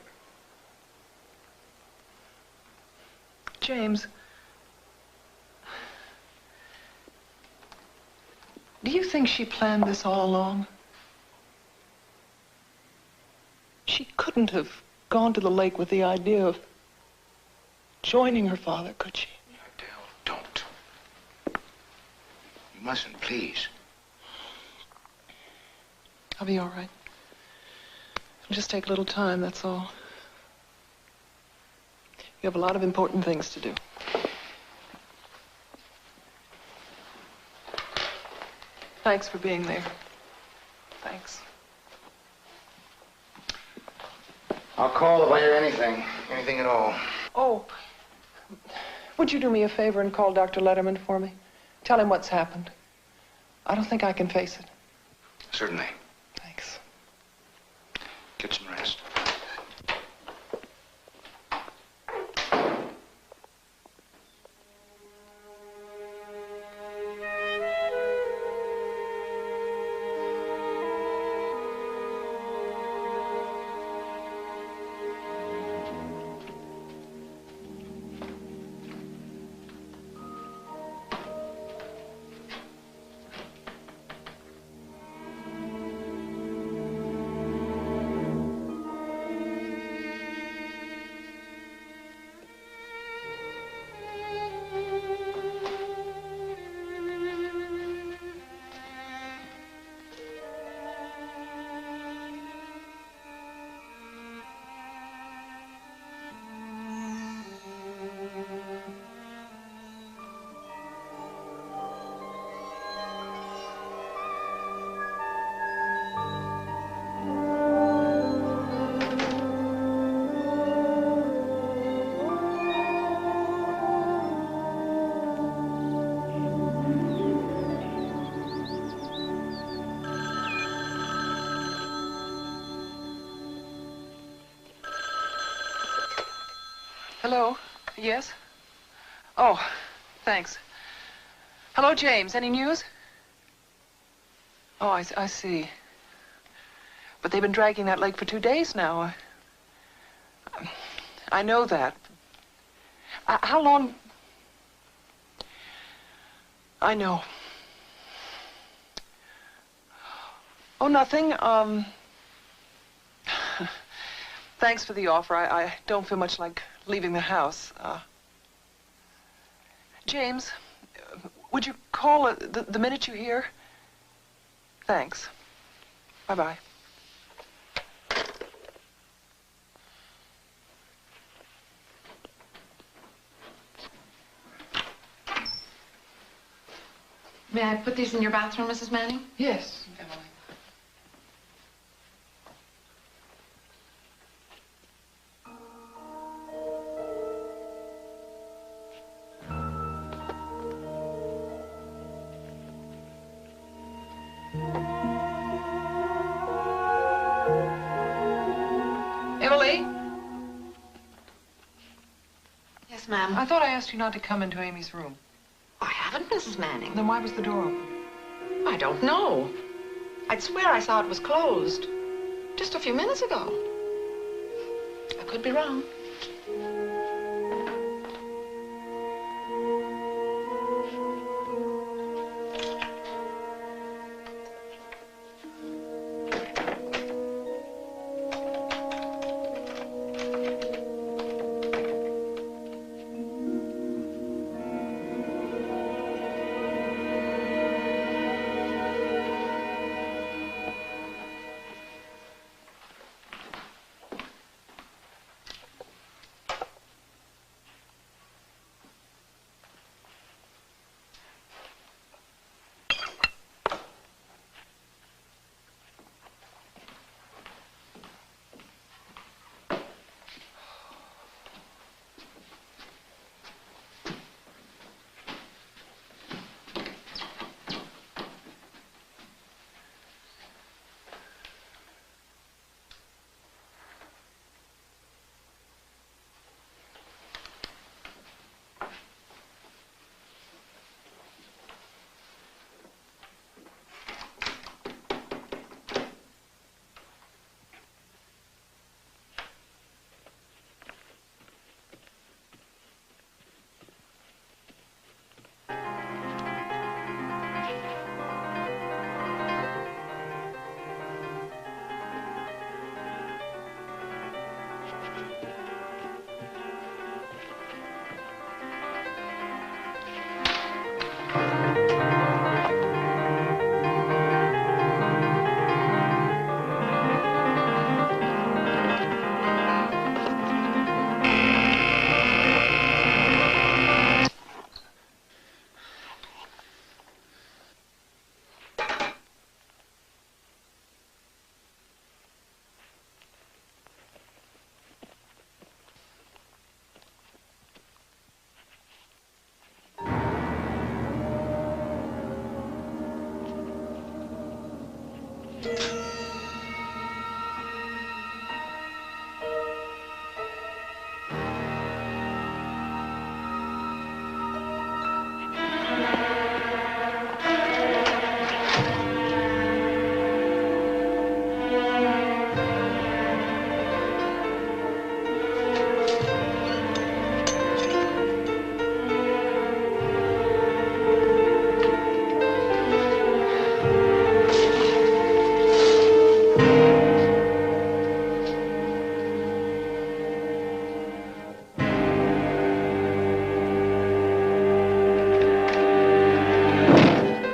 James, do you think she planned this all along? couldn't have gone to the lake with the idea of joining her father, could she? Adele, don't. You mustn't, please. I'll be all right. It'll just take a little time, that's all. You have a lot of important things to do. Thanks for being there. Thanks. I'll call if I hear anything. Anything at all. Oh, would you do me a favor and call Dr. Letterman for me? Tell him what's happened. I don't think I can face it. Certainly. Thanks. Get some rest. Hello? Yes? Oh, thanks. Hello, James. Any news? Oh, I see. But they've been dragging that lake for 2 days now. I know that. How long? I know. Oh, nothing. Thanks for the offer. I don't feel much like leaving the house. James, would you call the minute you hear? Thanks. Bye-bye. May I put these in your bathroom, Mrs. Manning? Yes, Emily. Emily? Yes, ma'am. I thought I asked you not to come into Amy's room. I haven't, Mrs. Manning. Then why was the door open? I don't know. I'd swear I saw it was closed just a few minutes ago. I could be wrong.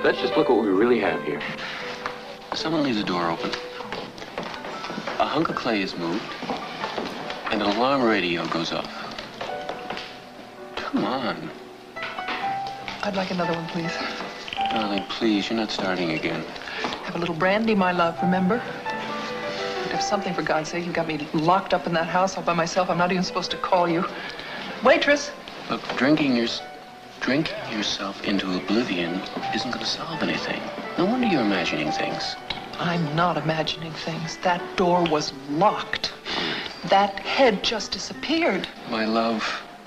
Let's just look what we really have here. Someone leaves the door open. A hunk of clay is moved, and an alarm radio goes off. Come on. I'd like another one, please. Darling, please, you're not starting again. Have a little brandy, my love, remember? I'd have something, for God's sake. You got me locked up in that house all by myself. I'm not even supposed to call you. Waitress! Look, drinking yourself into oblivion isn't going to solve anything. No wonder you're imagining things. I'm not imagining things. That door was locked. That head just disappeared. My love,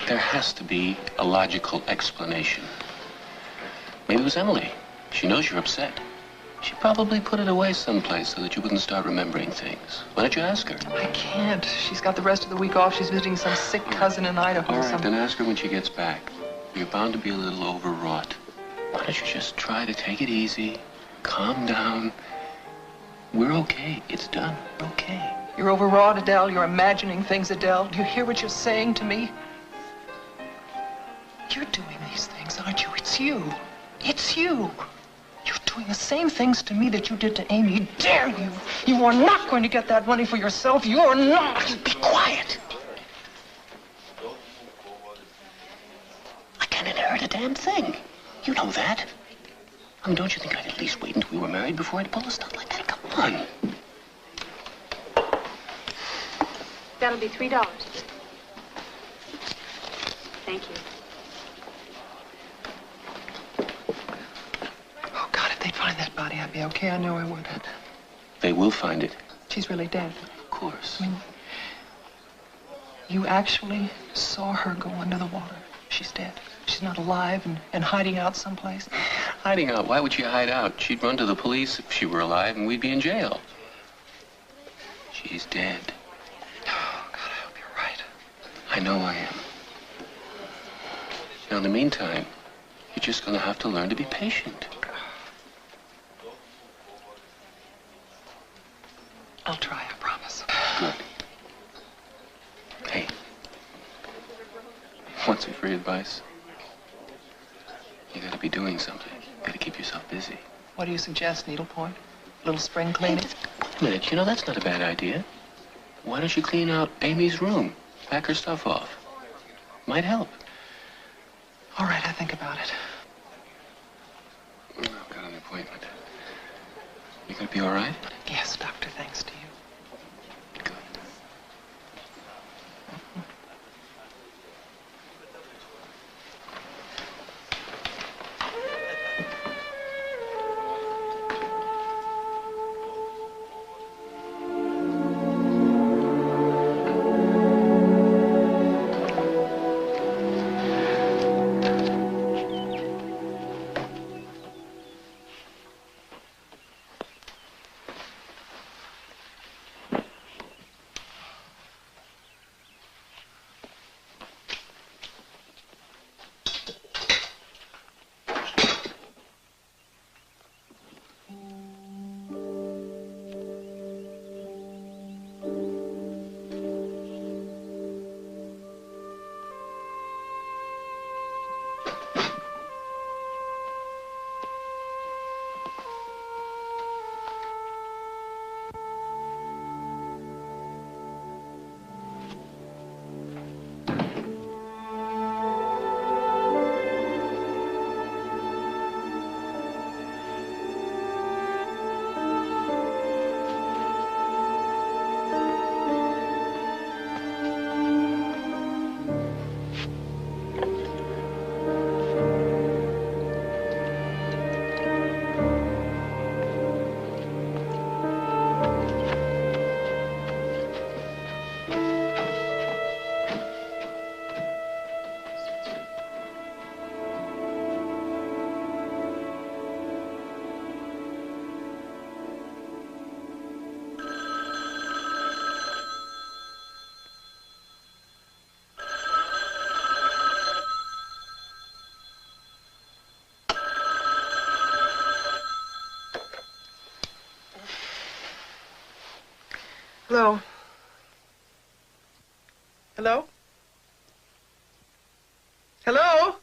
there has to be a logical explanation. Maybe it was Emily. She knows you're upset. She probably put it away someplace so that you wouldn't start remembering things. Why don't you ask her? I can't. She's got the rest of the week off. She's visiting some sick cousin in Idaho. All right, then ask her when she gets back. You're bound to be a little overwrought. Why don't you just try to take it easy, calm down. We're okay. It's done. We're okay. You're overwrought, Adele. You're imagining things, Adele. Do you hear what you're saying to me? You're doing these things, aren't you? It's you. It's you. You're doing the same things to me that you did to Amy. Dare you? You are not going to get that money for yourself. You're not. Be quiet. I can't inherit a damn thing. You know that. I mean, don't you think I'd at least wait until we were married before I'd pull a stunt like that? Come on. That'll be $3. Thank you. Oh, God, if they'd find that body, I'd be okay. I knew I would. They will find it. She's really dead. Of course. I mean, you actually saw her go under the water. She's dead. She's not alive and hiding out someplace. Hiding out? Why would she hide out? She'd run to the police if she were alive, and we'd be in jail. She's dead. Oh, God, I hope you're right. I know I am. Now, in the meantime, you're just going to have to learn to be patient. I'll try, I promise. Good. Hey, want some free advice? You gotta be doing something. You gotta keep yourself busy. What do you suggest, needlepoint? A little spring cleaning? Hey, wait a minute, you know, that's not a bad idea. Why don't you clean out Amy's room? Pack her stuff off. Might help. All right, I think about it. I've got an appointment. You gonna be all right? Yes, doctor, thanks to you. Good. Hello? Hello? Hello?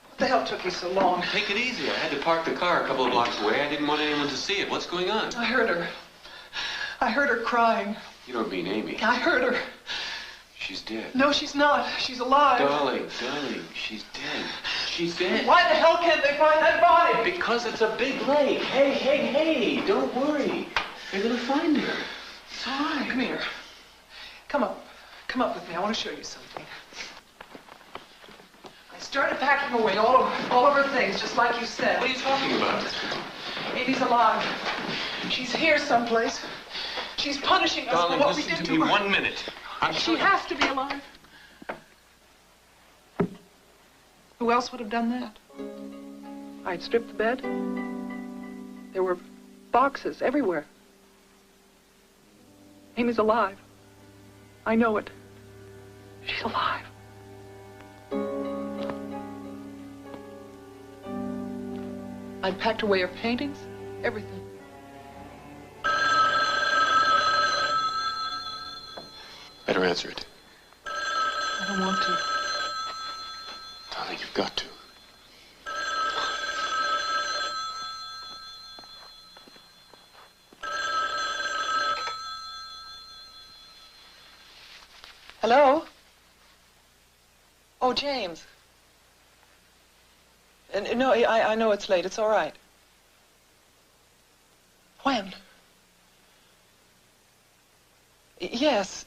What the hell took you so long? Take it easy. I had to park the car a couple of blocks away. I didn't want anyone to see it. What's going on? I heard her. I heard her crying. You don't mean Amy. I heard her. She's dead. No, she's not. She's alive. Darling, she's dead. She's dead. Why the hell can't they find that body? Because it's a big lake. Hey, don't worry. They're gonna find her. It's all right. Come here. Come up. Come up with me. I want to show you something. I started packing away all of her things, just like you said. What are you talking about? Amy's alive. She's here someplace. She's punishing us Darling, for what we listen did to to me her. 1 minute. She has to be alive. Who else would have done that? I'd stripped the bed. There were boxes everywhere. Amy's alive. I know it. She's alive. I'd packed away her paintings, everything. Better answer it. I don't want to. Darling, you've got to. Hello? Oh, James. No, I know it's late. It's all right. When? Yes.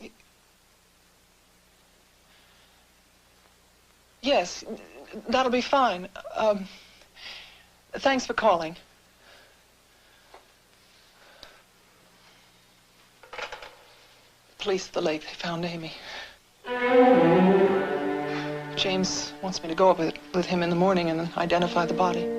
Yes, that'll be fine. Thanks for calling. Police at the lake, they found Amy. James wants me to go up with him in the morning and identify the body.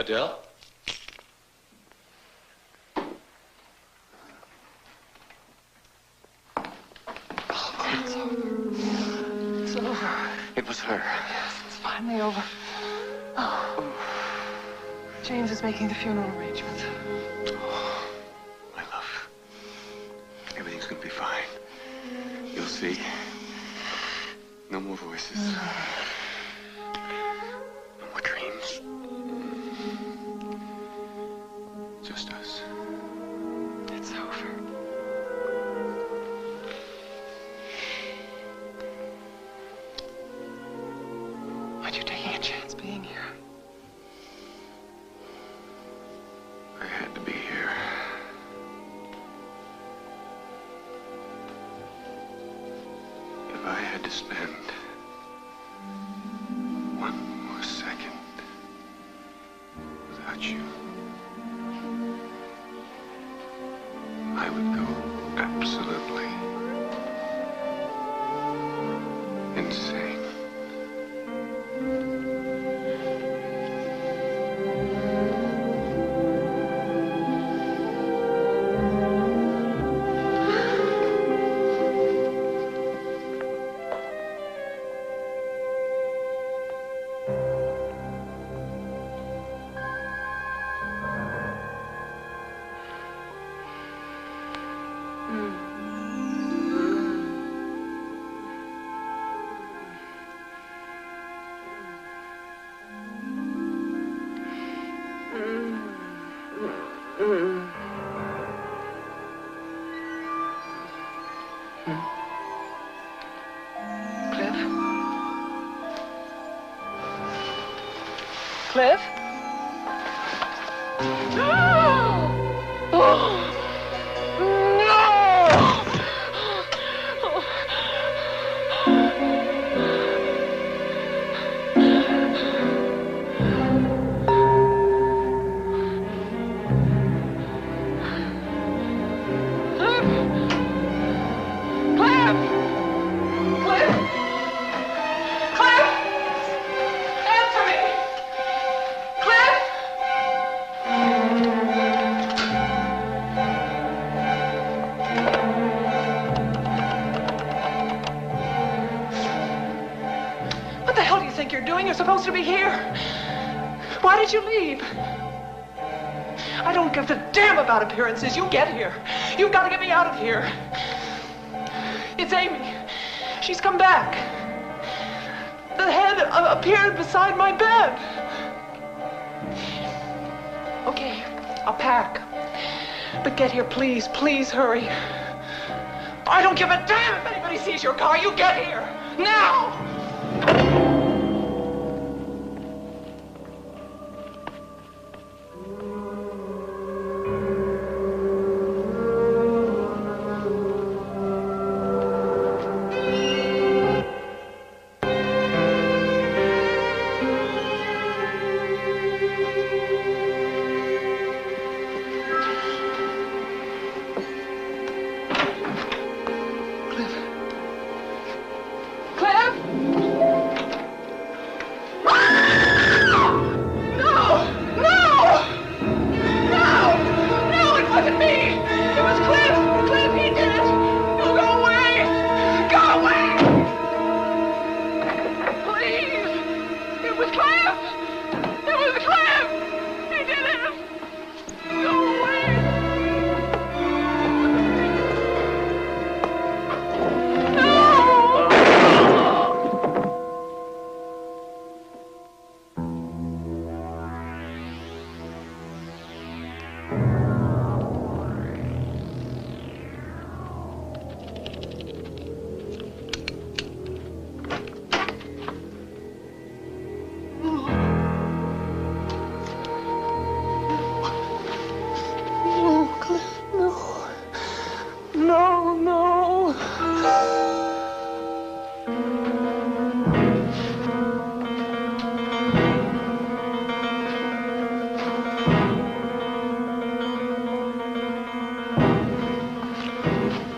Adele? It's over. It's over. It was her. It's finally over. Oh. James is making the funeral arrangements. Oh, my love. Everything's gonna be fine. You'll see. No more voices. No more dreams. Just us. It's over. Why'd you taking a chance being here? I had to be here. If I had to spend one more second without you, I would go absolutely insane. Cliff? No! Oh! You're supposed to be here. Why did you leave? I don't give a damn about appearances. You get here. You've got to get me out of here. It's Amy. She's come back. The head appeared beside my bed. Okay, I'll pack. But get here, please. Please hurry. I don't give a damn if anybody sees your car. You get here. Now!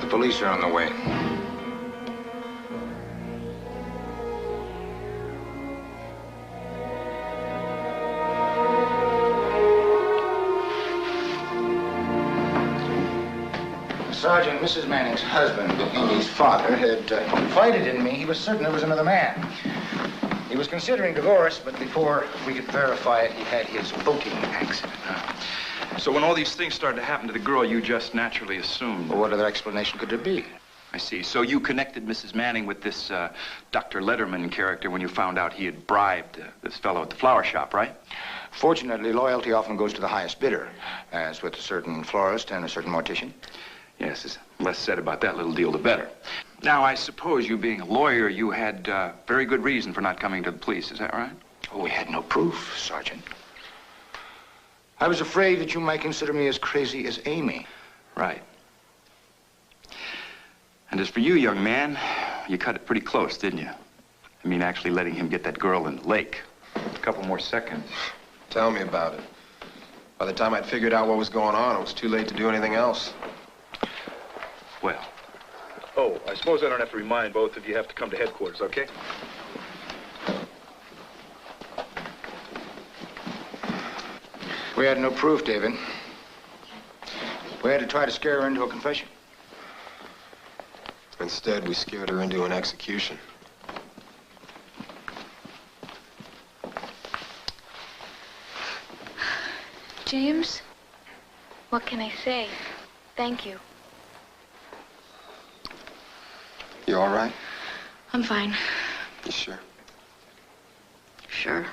Police are on the way. Sergeant, Mrs. Manning's husband, Amy's father, had confided in me he was certain there was another man. He was considering divorce, but before we could verify it, he had his boating accident. So when all these things started to happen to the girl, you just naturally assumed... Well, what other explanation could there be? I see. So you connected Mrs. Manning with this Dr. Letterman character when you found out he had bribed this fellow at the flower shop, right? Fortunately, loyalty often goes to the highest bidder, as with a certain florist and a certain mortician. Yes, there's less said about that little deal, the better. Now, I suppose you being a lawyer, you had very good reason for not coming to the police, is that right? Oh, we had no proof, Sergeant. I was afraid that you might consider me as crazy as Amy. Right. And as for you, young man, you cut it pretty close, didn't you? I mean, actually letting him get that girl in the lake. A couple more seconds. Tell me about it. By the time I'd figured out what was going on, it was too late to do anything else. Well, Oh, I suppose I don't have to remind both of you have to come to headquarters, okay? We had no proof, David. We had to try to scare her into a confession. Instead, we scared her into an execution. James, what can I say? Thank you. You all right? I'm fine. You sure? Sure.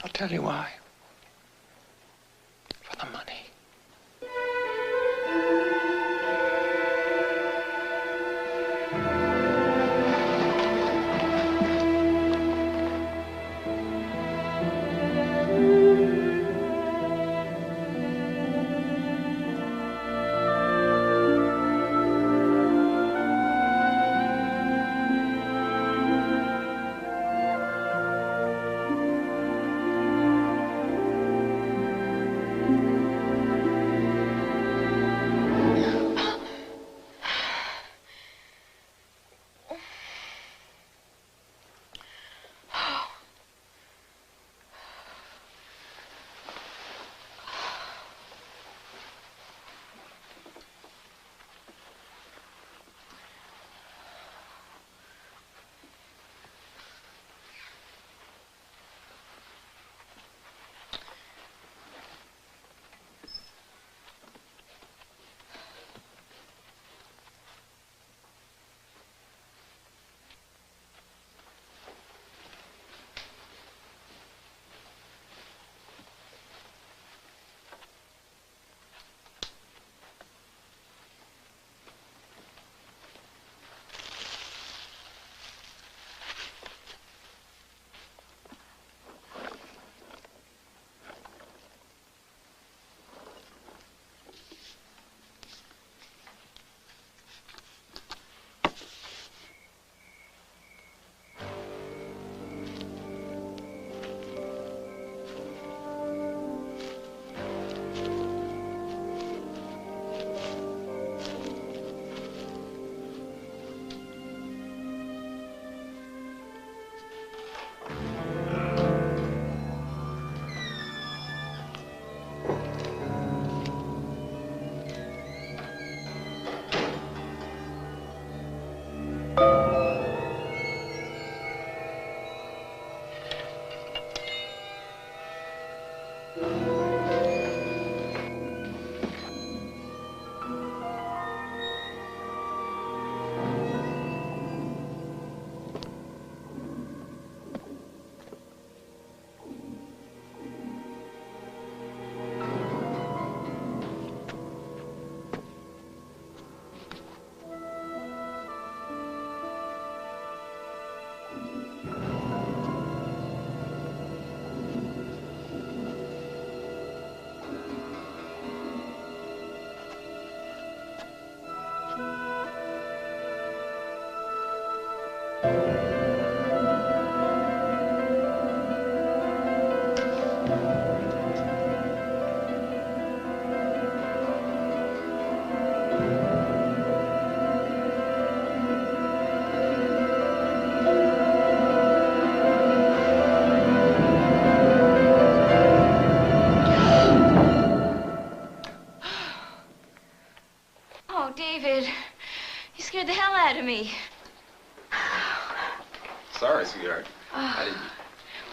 I'll tell you why. For the money.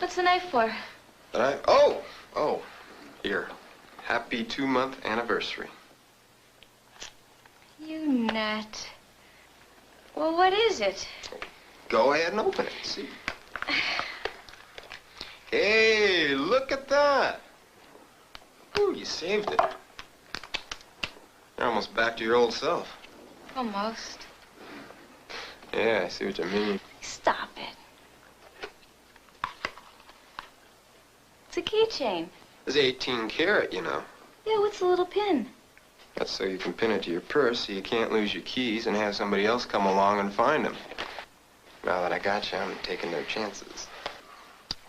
What's the knife for? The knife? Oh, here. Happy 2-month anniversary. You nut. Well, what is it? Go ahead and open it. See. Hey, look at that. Ooh, you saved it. You're almost back to your old self. Almost. Yeah, I see what you mean. Stop it. It's a keychain. It's 18 karat, you know. Yeah, what's the little pin? That's so you can pin it to your purse so you can't lose your keys and have somebody else come along and find them. Now that I got you, I'm taking no chances.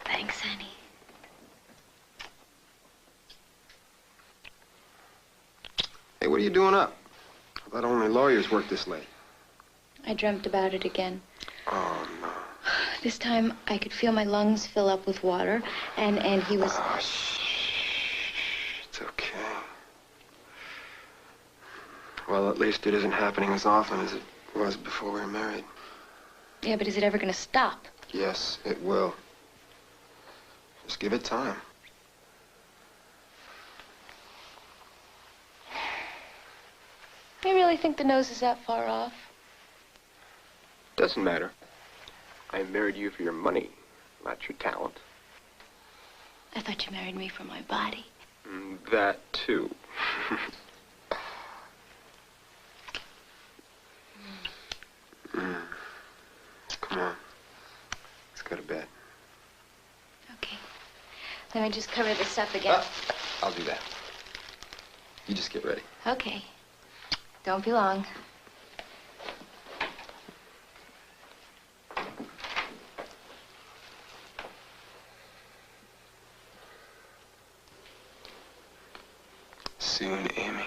Thanks, honey. Hey, what are you doing up? I thought only lawyers work this late. I dreamt about it again. Oh, no. This time, I could feel my lungs fill up with water, and he was... Oh, shh. It's okay. Well, at least it isn't happening as often as it was before we were married. Yeah, but is it ever going to stop? Yes, it will. Just give it time. You really think the nose is that far off? Doesn't matter. I married you for your money, not your talent. I thought you married me for my body. That, too. Come on. Let's go to bed. Okay. Let me just cover this up again. I'll do that. You just get ready. Okay. Don't be long. Soon, Amy.